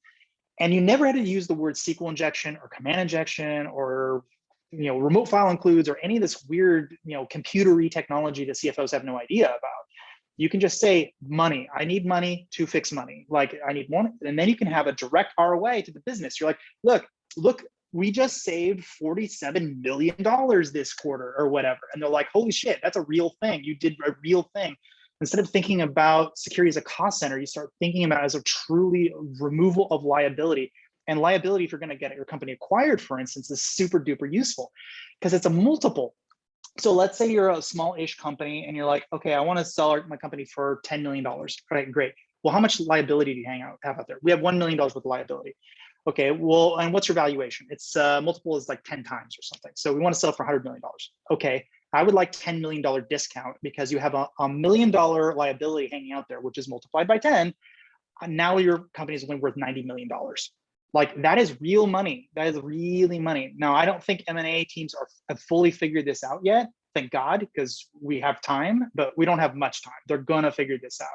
And you never had to use the word SQL injection or command injection or remote file includes or any of this weird computery technology that CFOs have no idea about. You can just say money. I need money to fix money. Like, I need more, and then you can have a direct ROI to the business. You're like, look, we just saved $47 million this quarter or whatever, and they're like, holy shit, that's a real thing. You did a real thing. Instead of thinking about security as a cost center, you start thinking about it as a truly removal of liability. And liability, if you're going to get your company acquired, for instance, is super duper useful because it's a multiple. So let's say you're a small-ish company and you're like, okay, I want to sell my company for $10 million. Right, great. Well, how much liability do you have out there? We have $1 million worth of liability. Okay, well, and what's your valuation? It's multiple is like 10 times or something. So we want to sell for $100 million. Okay, I would like $10 million discount because you have a $1 million liability hanging out there, which is multiplied by 10. Now your company is only worth $90 million. Like, that is real money. That is really money. Now, I don't think M&A teams have fully figured this out yet. Thank God, because we have time, but we don't have much time. They're gonna figure this out.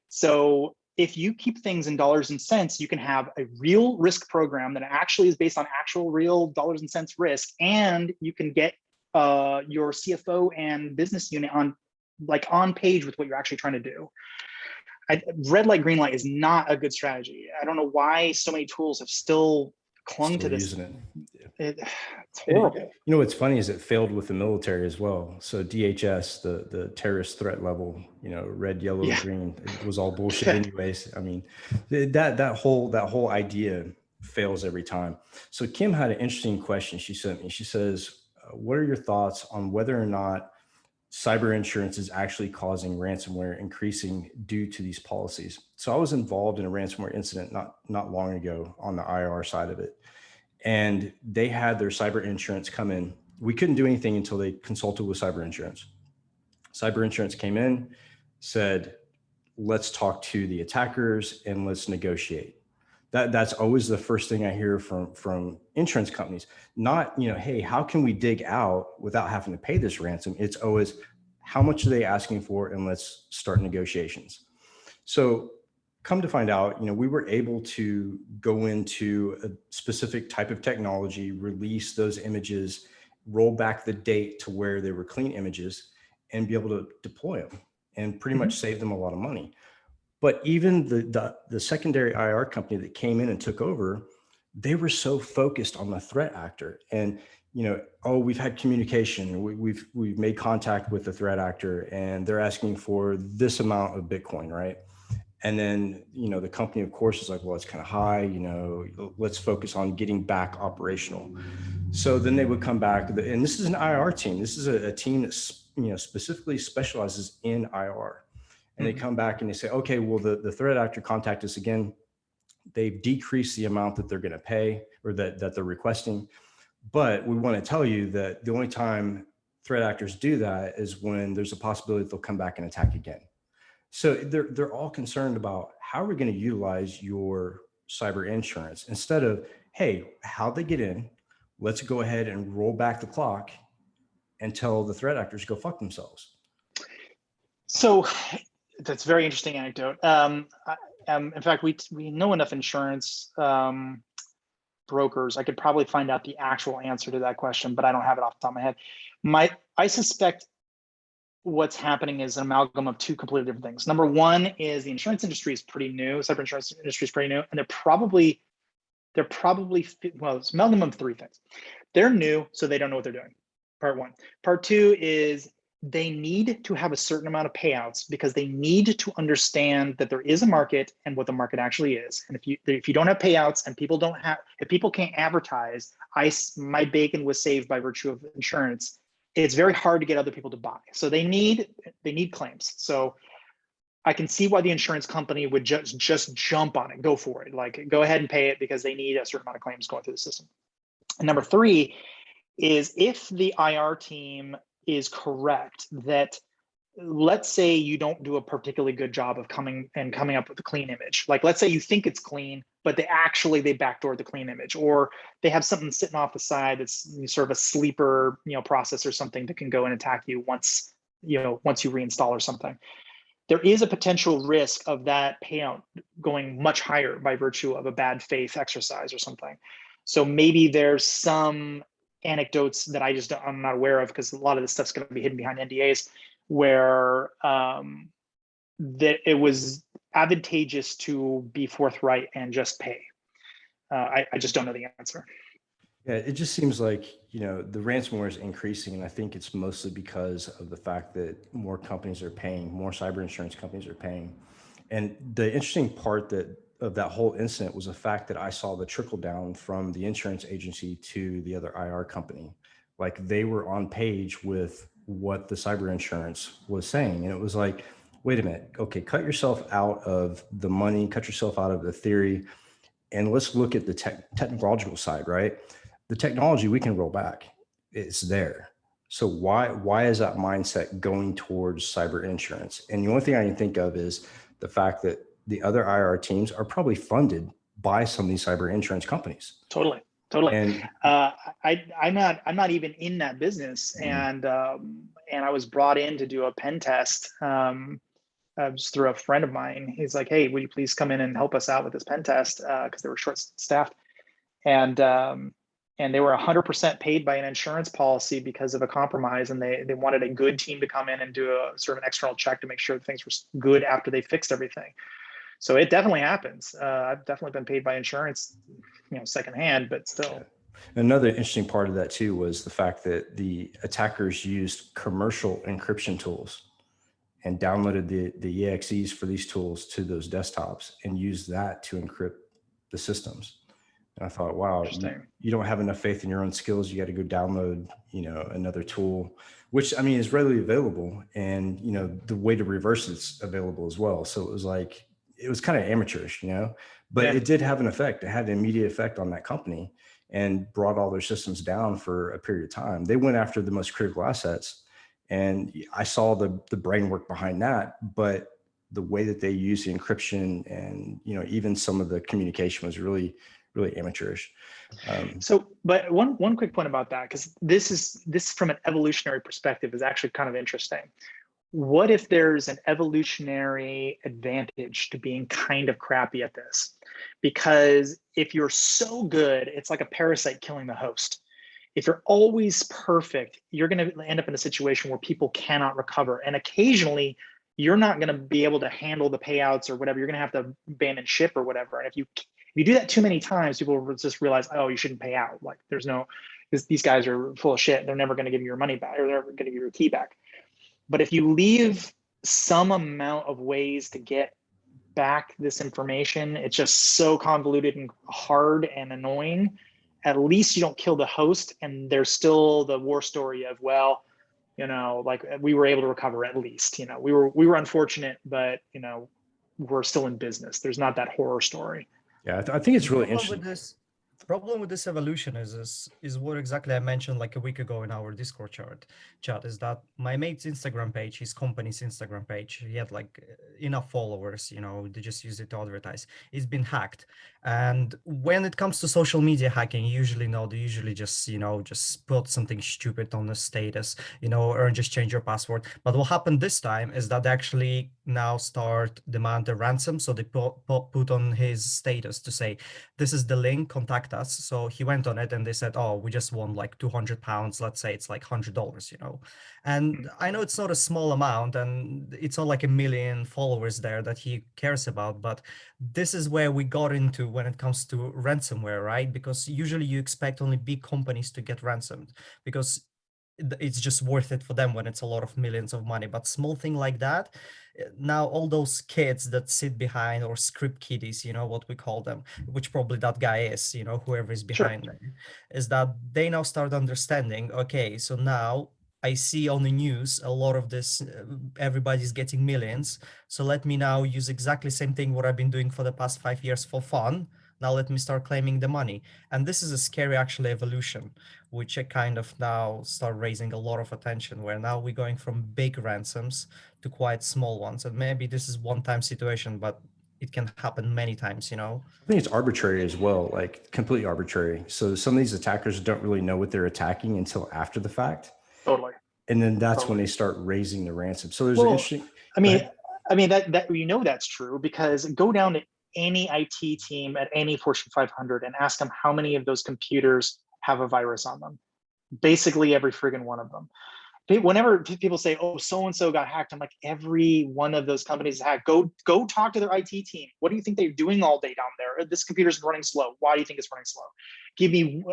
So if you keep things in dollars and cents, you can have a real risk program that actually is based on actual real dollars and cents risk, and you can get your CFO and business unit on page with what you're actually trying to do. Red light, green light is not a good strategy. I don't know why so many tools have still clung to this. It's horrible. What's funny is it failed with the military as well. So DHS, the terrorist threat level, red, yellow, green, it was all bullshit anyways. I mean, that whole idea fails every time. So Kim had an interesting question she sent me. She says, what are your thoughts on whether or not cyber insurance is actually causing ransomware increasing due to these policies? So I was involved in a ransomware incident not long ago on the IR side of it. And they had their cyber insurance come in. We couldn't do anything until they consulted with cyber insurance. Cyber insurance came in, said, let's talk to the attackers and let's negotiate. That's always the first thing I hear from insurance companies. Not, hey, how can we dig out without having to pay this ransom? It's always, how much are they asking for? And let's start negotiations. So come to find out, we were able to go into a specific type of technology, release those images, roll back the date to where they were clean images, and be able to deploy them and pretty much save them a lot of money. But even the secondary IR company that came in and took over, they were so focused on the threat actor. And we've had communication, we've made contact with the threat actor, and they're asking for this amount of Bitcoin, right? And then the company, of course, is like, well, it's kind of high. Let's focus on getting back operational. So then they would come back, and this is an IR team. This is a team that specifically specializes in IR. And they come back and they say, okay, well, the threat actor contact us again. They've decreased the amount that they're going to pay or that they're requesting. But we want to tell you that the only time threat actors do that is when there's a possibility that they'll come back and attack again. So they're all concerned about how are we going to utilize your cyber insurance instead of, hey, how'd they get in? Let's go ahead and roll back the clock and tell the threat actors go fuck themselves. So that's a very interesting anecdote. In fact, we know enough insurance brokers. I could probably find out the actual answer to that question, but I don't have it off the top of my head. I suspect what's happening is an amalgam of two completely different things. Number one is the insurance industry is pretty new. Cyber insurance industry is pretty new, and they're probably, well, it's an amalgam of three things. They're new, so they don't know what they're doing. Part one. Part two is they need to have a certain amount of payouts because they need to understand that there is a market and what the market actually is. And if you don't have payouts and if people can't advertise, my bacon was saved by virtue of insurance, it's very hard to get other people to buy. So they need claims. So I can see why the insurance company would just jump on it, go for it, like go ahead and pay it because they need a certain amount of claims going through the system. And number three is if the IR team is correct that, let's say you don't do a particularly good job of coming up with a clean image. Like, let's say you think it's clean, but they backdoored the clean image, or they have something sitting off the side that's sort of a sleeper, process or something that can go and attack you once you reinstall or something. There is a potential risk of that payout going much higher by virtue of a bad faith exercise or something. So maybe there's some anecdotes that I'm not aware of, because a lot of this stuff's going to be hidden behind NDAs, where that it was advantageous to be forthright and just pay. I just don't know the answer. Yeah, it just seems like, the ransomware is increasing, and I think it's mostly because of the fact that more companies are paying, more cyber insurance companies are paying. And the interesting part of that whole incident was the fact that I saw the trickle down from the insurance agency to the other IR company. Like, they were on page with what the cyber insurance was saying. And it was like, wait a minute, okay, cut yourself out of the money, cut yourself out of the theory, and let's look at the technological side, right? The technology we can roll back. It's there. So why is that mindset going towards cyber insurance? And the only thing I can think of is the fact that the other IR teams are probably funded by some of these cyber insurance companies. Totally. And I'm not even in that business, and I was brought in to do a pen test just through a friend of mine. He's like, "Hey, will you please come in and help us out with this pen test?" Because they were short-staffed, and they were 100% paid by an insurance policy because of a compromise, and they wanted a good team to come in and do a sort of an external check to make sure things were good after they fixed everything. So it definitely happens. I've definitely been paid by insurance, secondhand, but still. Yeah. Another interesting part of that too was the fact that the attackers used commercial encryption tools and downloaded the EXEs for these tools to those desktops and used that to encrypt the systems. And I thought, wow, you don't have enough faith in your own skills. You got to go download, another tool, which is readily available. And, the way to reverse it's available as well. So it was kind of amateurish, but It did have an effect. It had an immediate effect on that company and brought all their systems down for a period of time. They went after the most critical assets, and I saw the brain work behind that, but the way that they use the encryption and, even some of the communication was really amateurish. But one quick point about that, because this from an evolutionary perspective is actually kind of interesting. What if there's an evolutionary advantage to being kind of crappy at this? Because if you're so good, it's like a parasite killing the host. If you're always perfect, you're going to end up in a situation where people cannot recover. And occasionally, you're not going to be able to handle the payouts or whatever. You're going to have to abandon ship or whatever. And if you do that too many times, people will just realize, oh, you shouldn't pay out. Like, these guys are full of shit. They're never going to give you your money back, or they're never going to give you your key back. But if you leave some amount of ways to get back this information, it's just so convoluted and hard and annoying. At least you don't kill the host, and there's still the war story of, well, like, we were able to recover at least. We were unfortunate, but we're still in business. There's not that horror story. Yeah, I think it's really interesting. Problem with this evolution is what exactly I mentioned like a week ago in our Discord chat is that my mate's Instagram page, his company's Instagram page, he had like enough followers, they just use it to advertise. It's been hacked. And when it comes to social media hacking, they usually just, just put something stupid on the status, or just change your password. But what happened this time is that they actually now demand a ransom. So they put on his status to say, this is the link, contact us. areas. So he went on it and they said, oh, we just won like £200. Let's say it's like $100, And I know it's not a small amount and it's not like a million followers there that he cares about, but this is where we got into when it comes to ransomware, right? Because usually you expect only big companies to get ransomed because it's just worth it for them when it's a lot of millions of money. But small thing like that, now all those kids that sit behind, or script kiddies, what we call them, which probably that guy is, whoever is Sure. behind them, is that they now start understanding, okay, so now I see on the news a lot of this, everybody's getting millions. So let me now use exactly the same thing what I've been doing for the past 5 years for fun. Now let me start claiming the money. And this is a scary actually evolution, which I kind of now start raising a lot of attention, where now we're going from big ransoms to quite small ones. And maybe this is one-time situation, but it can happen many times, I think it's arbitrary as well, like completely arbitrary. So some of these attackers don't really know what they're attacking until after the fact. Totally. And then that's when Totally. they start raising the ransom. So there's an interesting. I mean that that's true, because go down to any IT team at any Fortune 500 and ask them how many of those computers have a virus on them. Basically every friggin' one of them. Whenever people say, oh, so-and-so got hacked, I'm like, every one of those companies is hacked. Go talk to their IT team. What do you think they're doing all day down there? This computer's running slow. Why do you think it's running slow?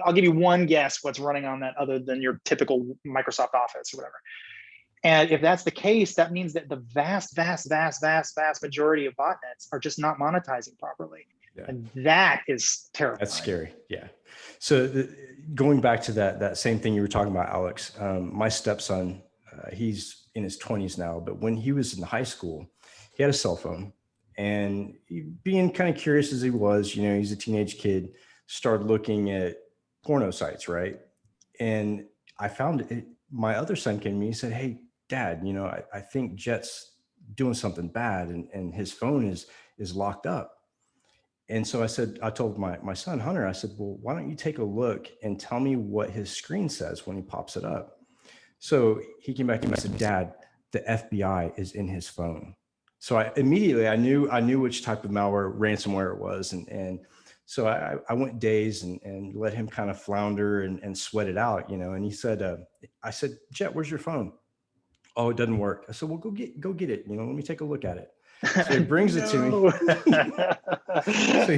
I'll give you one guess what's running on that other than your typical Microsoft Office or whatever. And if that's the case, that means that the vast majority of botnets are just not monetizing properly. Yeah. And that is terrifying. That's scary. Yeah. So going back to that same thing you were talking about, Alex, my stepson, he's in his 20s now, but when he was in high school, he had a cell phone, and being kind of curious as he was, he's a teenage kid, started looking at porno sites, right? And I found it. My other son came to me and said, hey, Dad, I think Jet's doing something bad, and his phone is locked up. And so I told my son, Hunter, I said, well, why don't you take a look and tell me what his screen says when he pops it up? So he came back to me and said, Dad, the FBI is in his phone. So I knew which type of malware, ransomware it was. And so I went days and let him kind of flounder and sweat it out, and he said, I said, Jet, where's your phone? Oh, it doesn't work. I said, well, go get it. Let me take a look at it. So he brings it to me. So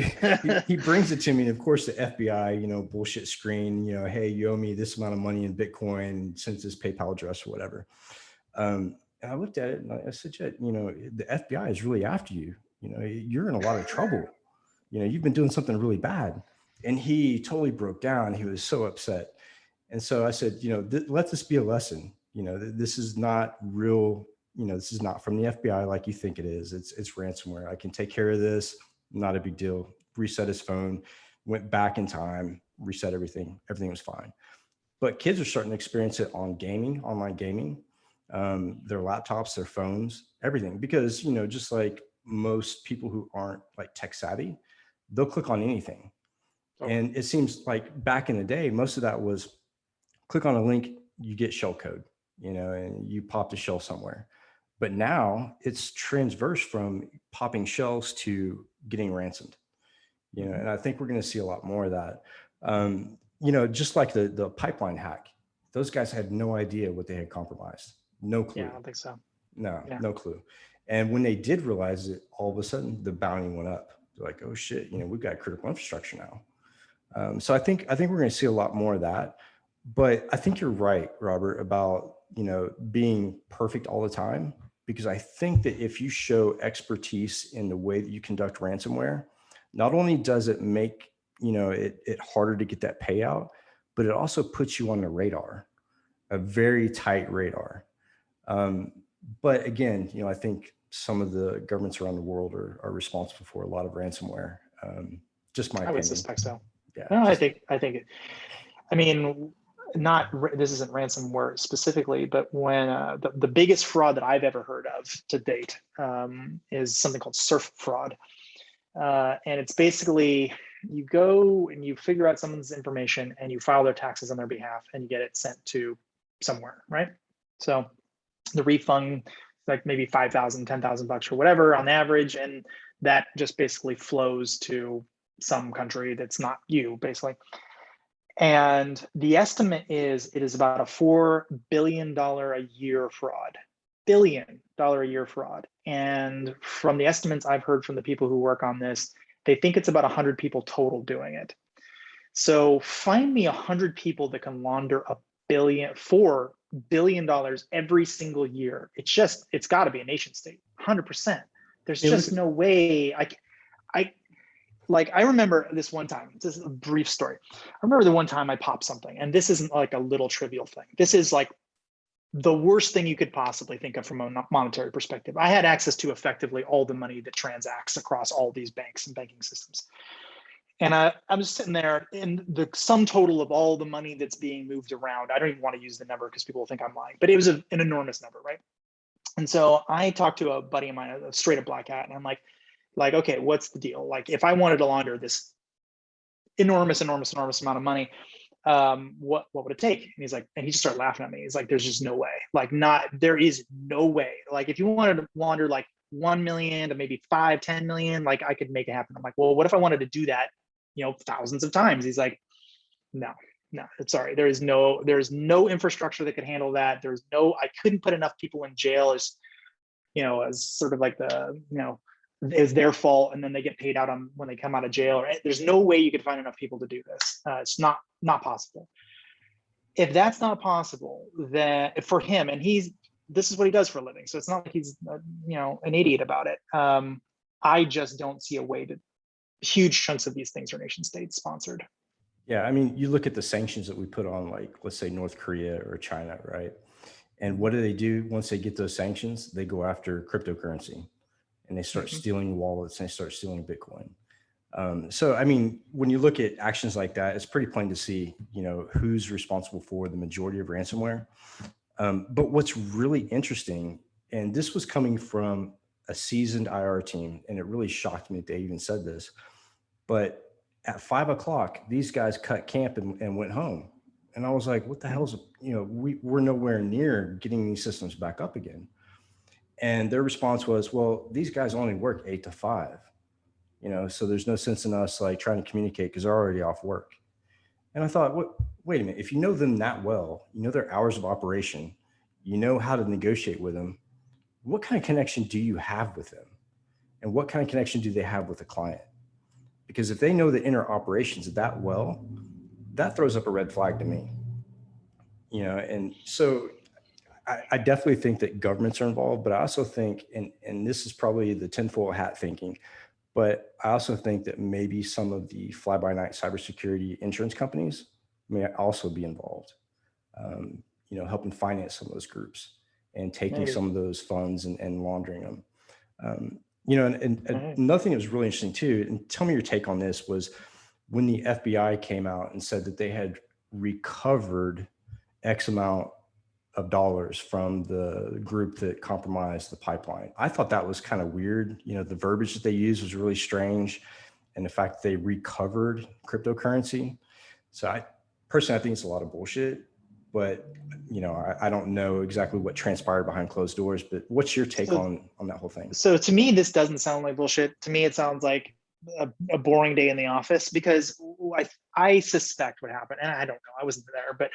he brings it to me. And of course, the FBI, bullshit screen, hey, you owe me this amount of money in Bitcoin, send this PayPal address or whatever. And I looked at it and I said, Jet, the FBI is really after you. You're in a lot of trouble. You've been doing something really bad. And he totally broke down. He was so upset. And so I said, let this be a lesson. This is not real. This is not from the FBI like you think it is. It's ransomware. I can take care of this. Not a big deal. Reset his phone, went back in time, reset everything. Everything was fine. But kids are starting to experience it on gaming, online gaming, their laptops, their phones, everything. Because, just like most people who aren't like tech savvy, they'll click on anything. Oh. And it seems like back in the day, most of that was click on a link, you get shell code, and you pop the shell somewhere. But now it's transverse from popping shells to getting ransomed, and I think we're going to see a lot more of that. Just like the pipeline hack, those guys had no idea what they had compromised. No clue. Yeah, I don't think so. No clue. And when they did realize it, all of a sudden the bounty went up. They're like, oh shit, we've got critical infrastructure now. So I think we're going to see a lot more of that. But I think you're right, Robert, about, being perfect all the time. Because I think that if you show expertise in the way that you conduct ransomware, not only does it make, it harder to get that payout, but it also puts you on the radar, a very tight radar. But again, I think some of the governments around the world are responsible for a lot of ransomware. Just my opinion. I would suspect so. Yeah. No, I think this isn't ransomware specifically, but when the biggest fraud that I've ever heard of to date is something called surf fraud. And it's basically, you go and you figure out someone's information and you file their taxes on their behalf and you get it sent to somewhere, right? So the refund, like maybe $5,000, $10,000 or whatever on average. And that just basically flows to some country that's not you, basically. And the estimate is it is about a $4 billion a year fraud, billion dollar a year fraud. And from the estimates I've heard from the people who work on this, they think it's about 100 people total doing it. So find me 100 people that can launder $4 billion every single year. It's got to be a nation state, 100%. There's just no way. I remember this one time, this is a brief story. I remember the one time I popped something, and this isn't like a little trivial thing. This is like the worst thing you could possibly think of from a monetary perspective. I had access to effectively all the money that transacts across all these banks and banking systems. And I'm just sitting there, and the sum total of all the money that's being moved around, I don't even want to use the number because people will think I'm lying, but it was an enormous number, right? And so I talked to a buddy of mine, a straight up black hat, and I'm like, okay, what's the deal? Like, if I wanted to launder this enormous amount of money, what would it take? And he's like, and he just started laughing at me. He's like, there's just no way. Like, there is no way. Like, if you wanted to launder like 1 million to maybe 5, 10 million, like I could make it happen. I'm like, well, what if I wanted to do that, thousands of times? He's like, no, sorry. There's no infrastructure that could handle that. I couldn't put enough people in jail as sort of like is their fault, and then they get paid out on when they come out of jail. Right? There's no way you could find enough people to do this. It's not possible. If that's not possible, then for him, and this is what he does for a living, so it's not like he's an idiot about it. I just don't see a way to. Huge chunks of these things are nation state sponsored. Yeah, I mean, you look at the sanctions that we put on, like, let's say North Korea or China, right? And what do once they get those sanctions? They go after cryptocurrency, and they start stealing wallets, and they start stealing Bitcoin. So, I mean, when you look at actions like that, it's pretty plain to see, who's responsible for the majority of ransomware. But what's really interesting, and this was coming from a seasoned IR team, and it really shocked me that they even said this, but at 5 o'clock, these guys cut camp and went home. And I was like, what the hell's, we're nowhere near getting these systems back up again. And their response was, well, these guys only work 8 to 5, so there's no sense in us like trying to communicate because they're already off work. And I thought, wait a minute, if you know them that well, their hours of operation, how to negotiate with them, what kind of connection do you have with them? And what kind of connection do they have with the client? Because if they know the inner operations that well, that throws up a red flag to me. And so I definitely think that governments are involved, but I also think, and this is probably the tinfoil hat thinking, but I also think that maybe some of the fly-by-night cybersecurity insurance companies may also be involved, helping finance some of those groups and taking some of those funds and laundering them. And another thing that was really interesting too, and tell me your take on this, was when the FBI came out and said that they had recovered X amount of dollars from the group that compromised the pipeline. I thought that was kind of weird. The verbiage that they used was really strange. And the fact that they recovered cryptocurrency. So I think it's a lot of bullshit, but I don't know exactly what transpired behind closed doors, but what's your take on that whole thing? So to me, this doesn't sound like bullshit. To me, it sounds like a boring day in the office, because I suspect what happened, and I don't know, I wasn't there, but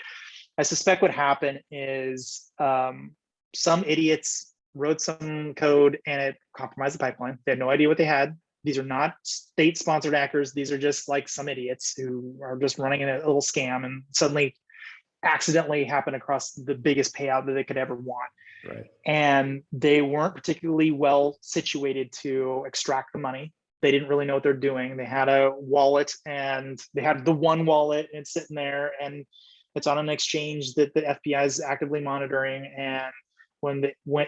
I suspect what happened is some idiots wrote some code and it compromised the pipeline. They had no idea what they had. These are not state-sponsored hackers. These are just like some idiots who are just running in a little scam and suddenly accidentally happen across the biggest payout that they could ever want. Right. And they weren't particularly well situated to extract the money. They didn't really know what they're doing. They had a wallet, and they had the one wallet, and it's sitting there, and it's on an exchange that the FBI is actively monitoring. And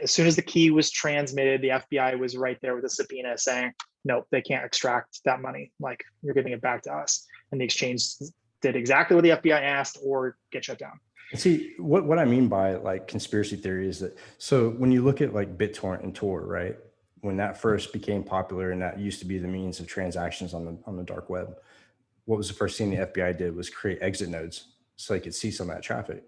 as soon as the key was transmitted, the FBI was right there with a subpoena saying, nope, they can't extract that money. Like, you're giving it back to us. And the exchange did exactly what the FBI asked, or get shut down. See, what I mean by like conspiracy theory is that, so when you look at like BitTorrent and Tor, right? When that first became popular and that used to be the means of transactions on the dark web, what was the first thing the FBI did was create exit nodes so they could see some of that traffic.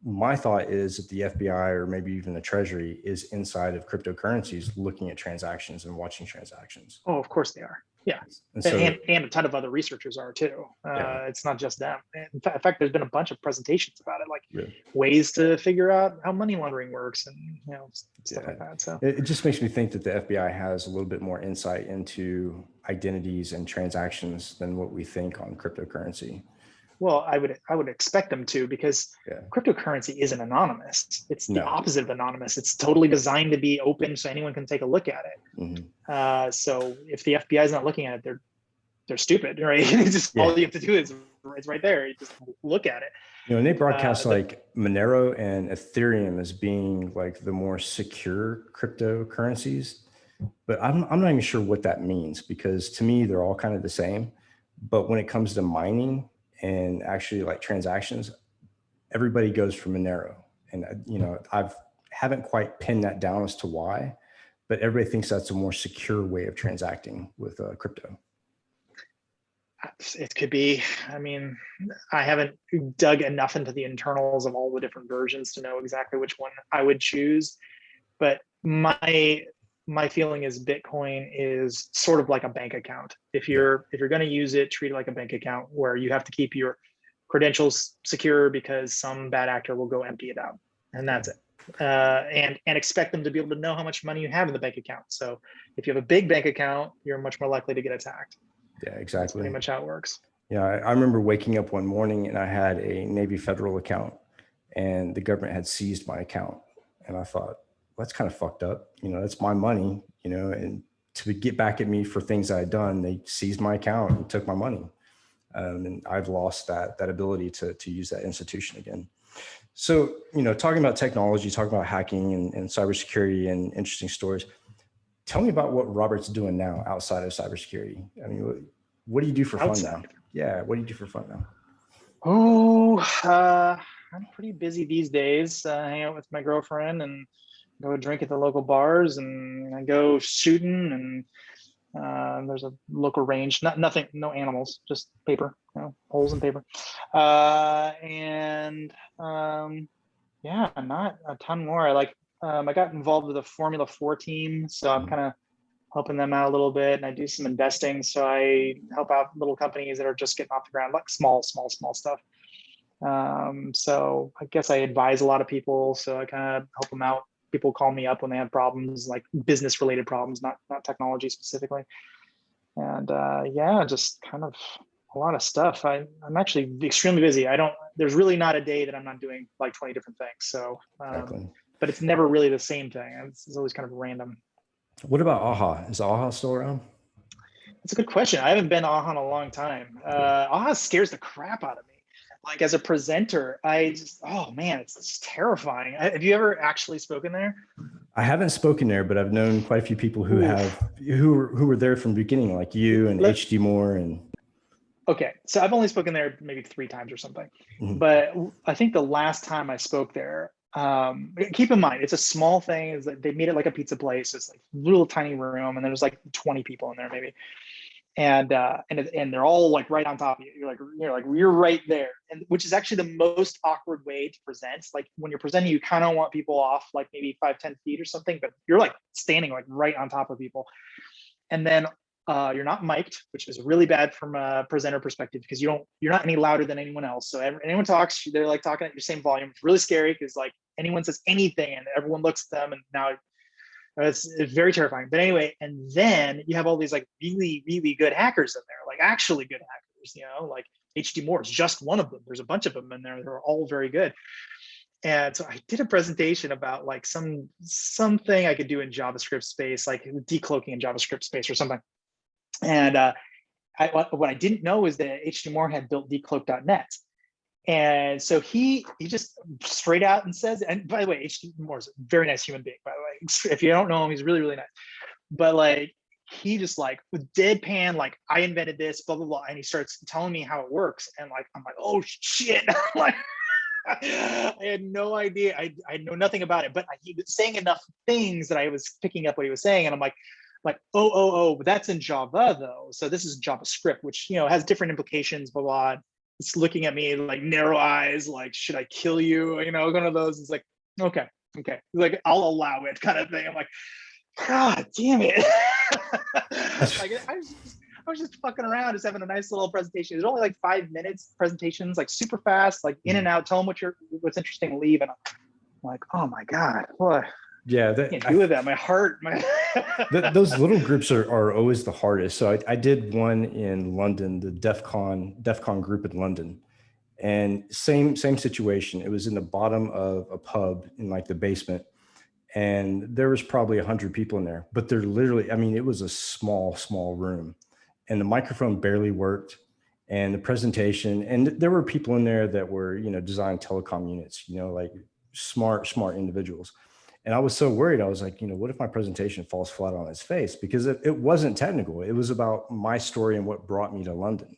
My thought is that the FBI, or maybe even the Treasury, is inside of cryptocurrencies looking at transactions and watching transactions. Oh, of course they are. Yeah. And so, And a ton of other researchers are too. It's not just them. In fact, there's been a bunch of presentations about it, like ways to figure out how money laundering works and stuff like that. So it just makes me think that the FBI has a little bit more insight into identities and transactions than what we think on cryptocurrency. Well, I would expect them to, because cryptocurrency isn't anonymous. It's the opposite of anonymous. It's totally designed to be open so anyone can take a look at it. So if the FBI is not looking at it, they're stupid, right? Just all you have to do is it's right there. You just look at it. And they broadcast like Monero and Ethereum as being like the more secure cryptocurrencies, but I'm not even sure what that means, because to me they're all kind of the same. But when it comes to mining and actually like transactions, everybody goes for Monero. And, haven't quite pinned that down as to why, but everybody thinks that's a more secure way of transacting with crypto. It could be. I mean, I haven't dug enough into the internals of all the different versions to know exactly which one I would choose. But my feeling is Bitcoin is sort of like a bank account. If you're going to use it, treat it like a bank account where you have to keep your credentials secure because some bad actor will go empty it out, and that's it. And expect them to be able to know how much money you have in the bank account. So if you have a big bank account, you're much more likely to get attacked. Yeah, exactly. That's pretty much how it works. Yeah, I remember waking up one morning and I had a Navy Federal account, and the government had seized my account. And I thought, well, that's kind of fucked up. That's my money, and to get back at me for things I had done, they seized my account and took my money. And I've lost that ability to use that institution again. So, talking about technology, talking about hacking and cybersecurity and interesting stories. Tell me about what Robert's doing now outside of cybersecurity. I mean, what do you do for fun now? Yeah, what do you do for fun now? Oh, I'm pretty busy these days. I hang out with my girlfriend and go drink at the local bars, and I go shooting, and there's a local range. Nothing, no animals, just paper, holes in paper. Yeah, not a ton more. I got involved with a Formula 4 team, so I'm kind of helping them out a little bit, and I do some investing. So I help out little companies that are just getting off the ground, like small stuff. So I guess I advise a lot of people, so I kind of help them out. People call me up when they have problems, like business related problems, not technology specifically. And just kind of a lot of stuff. I'm actually extremely busy. There's really not a day that I'm not doing like 20 different things. So, but it's never really the same thing. It's always kind of random. What about AHA? Is AHA still around? That's a good question. I haven't been to AHA in a long time. AHA scares the crap out of me. Like as a presenter, oh man, it's terrifying. Have you ever actually spoken there? I haven't spoken there, but I've known quite a few people who who were there from the beginning, like you and H.D. Moore and. Okay, so I've only spoken there maybe 3 times or something, but I think the last time I spoke there, keep in mind, it's a small thing. Is that they made it like a pizza place. It's like a little tiny room, and there's like 20 people in there maybe, and they're all like right on top of you. You're right there, and which is actually the most awkward way to present. Like when you're presenting, you kind of want people off like maybe 5-10 feet or something, but you're like standing like right on top of people, and then. You're not mic'd, which is really bad from a presenter perspective because you're not any louder than anyone else. So anyone talks, they're like talking at your same volume. It's really scary because like anyone says anything and everyone looks at them, and now it's very terrifying. But anyway, and then you have all these like really, really good hackers in there, like actually good hackers, like H.D. Moore is just one of them. There's a bunch of them in there. They're all very good. And so I did a presentation about like something I could do in JavaScript space, like decloaking in JavaScript space or something. And what I didn't know is that H.D. Moore had built decloak.net. And so he just straight out and says, and by the way, H.D. Moore is a very nice human being, by the way. If you don't know him, he's really, really nice. But like, he just like with deadpan, like I invented this, blah, blah, blah. And he starts telling me how it works. And like, I'm like, oh shit. Like, I had no idea. I know nothing about it, but he was saying enough things that I was picking up what he was saying. And I'm like, but that's in Java though. So this is JavaScript, which, has different implications, blah, blah. It's looking at me like narrow eyes, like, should I kill you? One of those. It's like, okay. Like, I'll allow it kind of thing. I'm like, God damn it. Like, I was just fucking around, just having a nice little presentation. It was only like 5 minutes presentations, like super fast, like in and out. Tell them what's interesting, leave. And I'm like, oh my god, what? Yeah, I can't do that. My heart, those little groups are always the hardest. So I did one in London, the DEF CON group in London, and same situation. It was in the bottom of a pub in like the basement, and there was probably 100 people in there. But they're literally, I mean, it was a small room, and the microphone barely worked, and the presentation, and there were people in there that were, you know, designing telecom units, you know, like smart individuals. And I was so worried. I was like, you know, what if my presentation falls flat on its face? Because it wasn't technical. It was about my story and what brought me to London.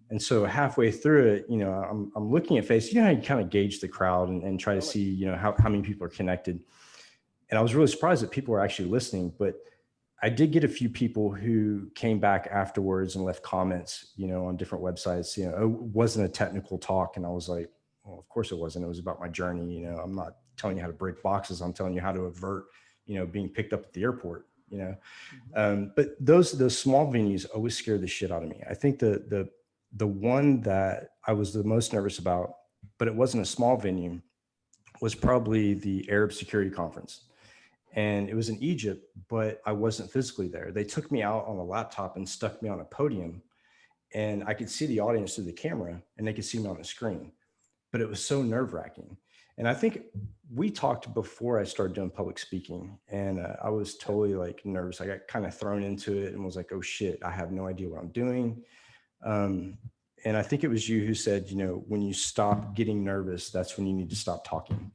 And so halfway through it, you know, I'm looking at face, you know, how you kind of gauge the crowd and try to see, you know, how many people are connected. And I was really surprised that people were actually listening. But I did get a few people who came back afterwards and left comments, you know, on different websites. You know, it wasn't a technical talk. And I was like, well, of course it wasn't. It was about my journey. You know, I'm not telling you how to break boxes. I'm telling you how to avert, you know, being picked up at the airport, you know. But those small venues always scare the shit out of me. I think the one that I was the most nervous about, but it wasn't a small venue, was probably the Arab Security Conference. And it was in Egypt, but I wasn't physically there. They took me out on a laptop and stuck me on a podium, and I could see the audience through the camera and they could see me on the screen. But it was so nerve-wracking. And I think we talked before I started doing public speaking, and I was totally like nervous. I got kind of thrown into it and was like, oh shit, I have no idea what I'm doing. And I think it was you who said, you know, when you stop getting nervous, that's when you need to stop talking.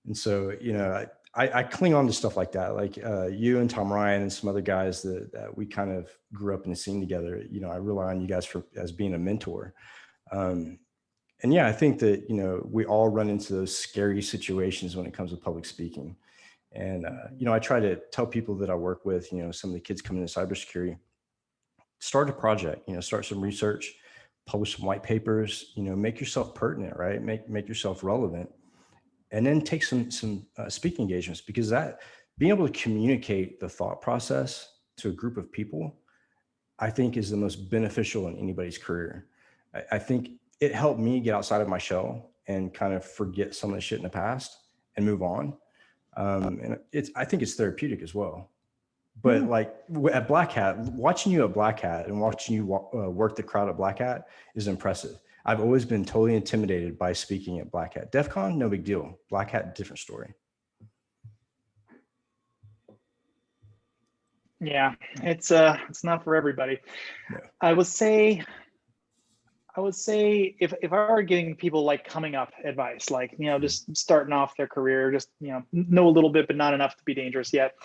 And so, you know, I cling on to stuff like that, like you and Tom Ryan and some other guys that we kind of grew up in the scene together. You know, I rely on you guys as being a mentor. And yeah, I think that, you know, we all run into those scary situations when it comes to public speaking. And, you know, I try to tell people that I work with, you know, some of the kids coming into cybersecurity, start a project, you know, start some research, publish some white papers, you know, make yourself pertinent, right? Make yourself relevant, and then take some speaking engagements, because that being able to communicate the thought process to a group of people, I think is the most beneficial in anybody's career. I think it helped me get outside of my shell and kind of forget some of the shit in the past and move on. And I think it's therapeutic as well. But like at Black Hat, watching you at Black Hat and watching you work the crowd at Black Hat is impressive. I've always been totally intimidated by speaking at Black Hat. DEF CON, no big deal. Black Hat, different story. Yeah, it's not for everybody. No. I would say if I were giving people like coming up advice, like, you know, just starting off their career, just, you know a little bit, but not enough to be dangerous yet.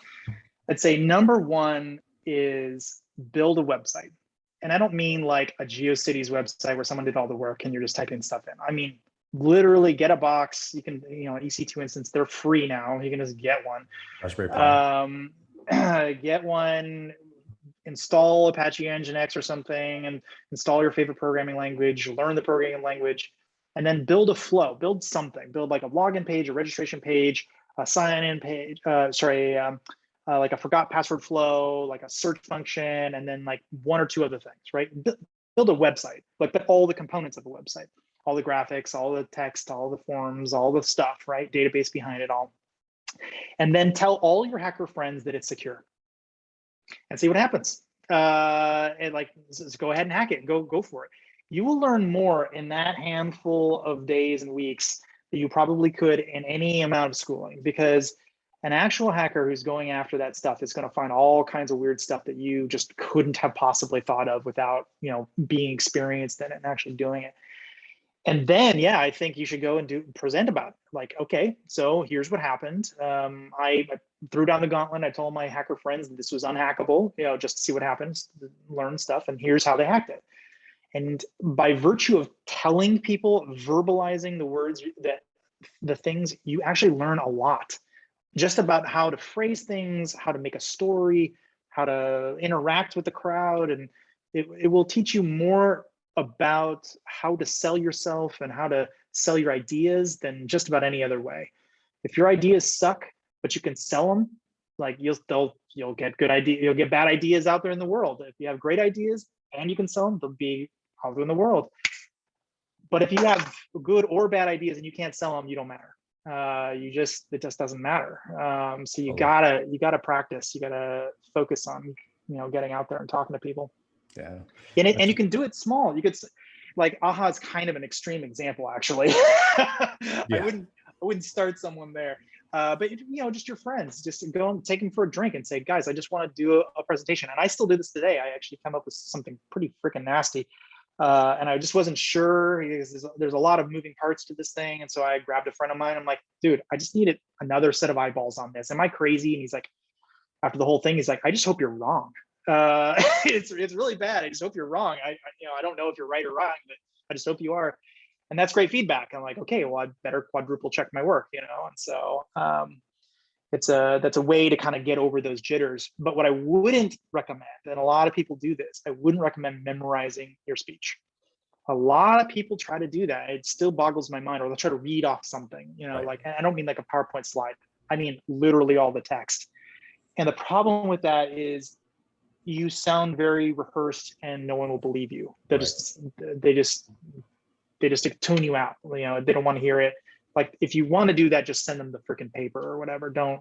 I'd say number one is build a website. And I don't mean like a GeoCities website where someone did all the work and you're just typing stuff in. I mean, literally get a box. You can, you know, an EC2 instance, they're free now. You can just get one. Raspberry Pi. Get one, install Apache Nginx or something, and install your favorite programming language, learn the programming language, and then build a flow, build something, build like a login page, a registration page, a sign-in page, like a forgot password flow, like a search function, and then like one or two other things, right? Build a website, like all the components of a website, all the graphics, all the text, all the forms, all the stuff, right? Database behind it all. And then tell all your hacker friends that it's secure and see what happens. And like, just go ahead and hack it, go for it. You will learn more in that handful of days and weeks that you probably could in any amount of schooling, because an actual hacker who's going after that stuff is going to find all kinds of weird stuff that you just couldn't have possibly thought of without, you know, being experienced in it and actually doing it. And then, yeah, I think you should go and present about it. Like, okay, so here's what happened. I threw down the gauntlet. I told my hacker friends that this was unhackable, you know, just to see what happens, learn stuff, and here's how they hacked it. And by virtue of telling people, verbalizing the words, that the things, you actually learn a lot just about how to phrase things, how to make a story, how to interact with the crowd. And it will teach you more about how to sell yourself and how to sell your ideas than just about any other way. If your ideas suck, but you can sell them, Like you'll get good idea, you'll get bad ideas out there in the world. If you have great ideas and you can sell them, they'll be out there in the world. But if you have good or bad ideas and you can't sell them, you don't matter. It just doesn't matter. So you gotta practice. You gotta focus on, getting out there and talking to people. Yeah. And you can do it small. You could, like, AHA is kind of an extreme example, actually. Yeah. I wouldn't start someone there. But just your friends, just go and take them for a drink and say, guys, I just want to do a presentation. And I still do this today. I actually come up with something pretty freaking nasty. And I just wasn't sure, because there's a lot of moving parts to this thing. And so I grabbed a friend of mine. I'm like, dude, I just needed another set of eyeballs on this. Am I crazy? And he's like, after the whole thing, he's like, I just hope you're wrong. It's really bad. I just hope you're wrong. I don't know if you're right or wrong, but I just hope you are. And that's great feedback. I'm like, okay, well, I better quadruple check my work, And so that's a way to kind of get over those jitters. But what I wouldn't recommend, and a lot of people do this, I wouldn't recommend memorizing your speech. A lot of people try to do that. It still boggles my mind. Or they'll try to read off something, Right. Like, I don't mean like a PowerPoint slide. I mean literally all the text. And the problem with that is you sound very rehearsed and no one will believe you. They just tune you out. They don't want to hear it. Like, if you want to do that, just send them the freaking paper or whatever. Don't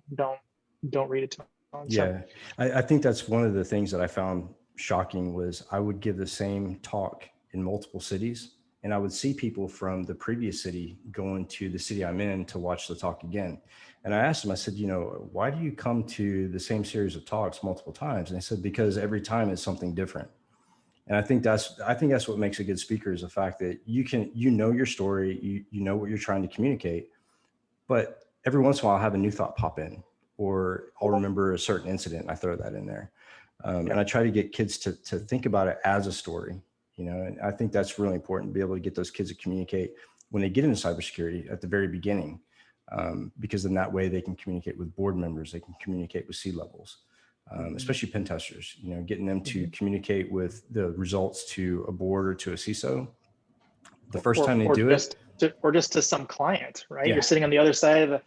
read it to them. Yeah. I think that's one of the things that I found shocking was I would give the same talk in multiple cities, and I would see people from the previous city going to the city I'm in to watch the talk again. And I asked them, I said, why do you come to the same series of talks multiple times? And they said, because every time it's something different. And I think that's what makes a good speaker, is the fact that you know your story, you know what you're trying to communicate, but every once in a while I'll have a new thought pop in, or I'll remember a certain incident and I throw that in there. And I try to get kids to think about it as a story, and I think that's really important, to be able to get those kids to communicate when they get into cybersecurity at the very beginning, because then that way they can communicate with board members, they can communicate with C-levels. Especially pen testers, getting them to communicate with the results to a board or to a CISO. The first time they do it, or just to some client, right? Yeah. You're sitting on the other side of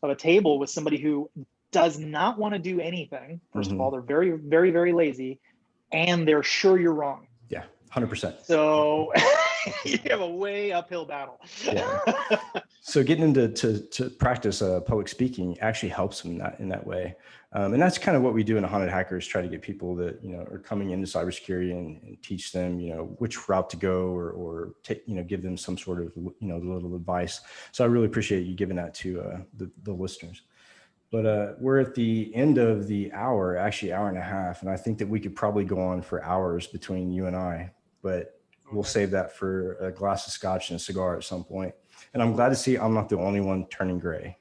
a table with somebody who does not want to do anything. First of all, they're very, very, very lazy, and they're sure you're wrong. Yeah, 100%. So you have a way uphill battle. Yeah. So getting into to practice public speaking actually helps them in that way. And that's kind of what we do in Haunted Hackers, try to get people that, are coming into cybersecurity and teach them, which route to go, or give them some sort of, little advice. So I really appreciate you giving that to the listeners. But we're at the end of the hour, actually hour and a half. And I think that we could probably go on for hours between you and I, but we'll save that for a glass of scotch and a cigar at some point. And I'm glad to see I'm not the only one turning gray.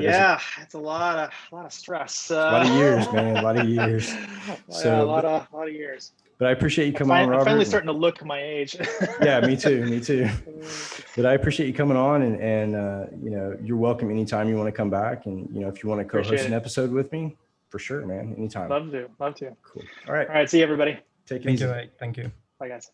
It's a lot of stress. A lot of years, man. A lot of years. So a lot of years. But I appreciate you coming on, Robert. I'm finally starting to look my age. Yeah, me too. But I appreciate you coming on, and you're welcome anytime you want to come back. And if you want to co-host an episode with me, for sure, man. Anytime. Love to. Cool. All right. See you, everybody. Take it easy. Thank you. Bye, guys.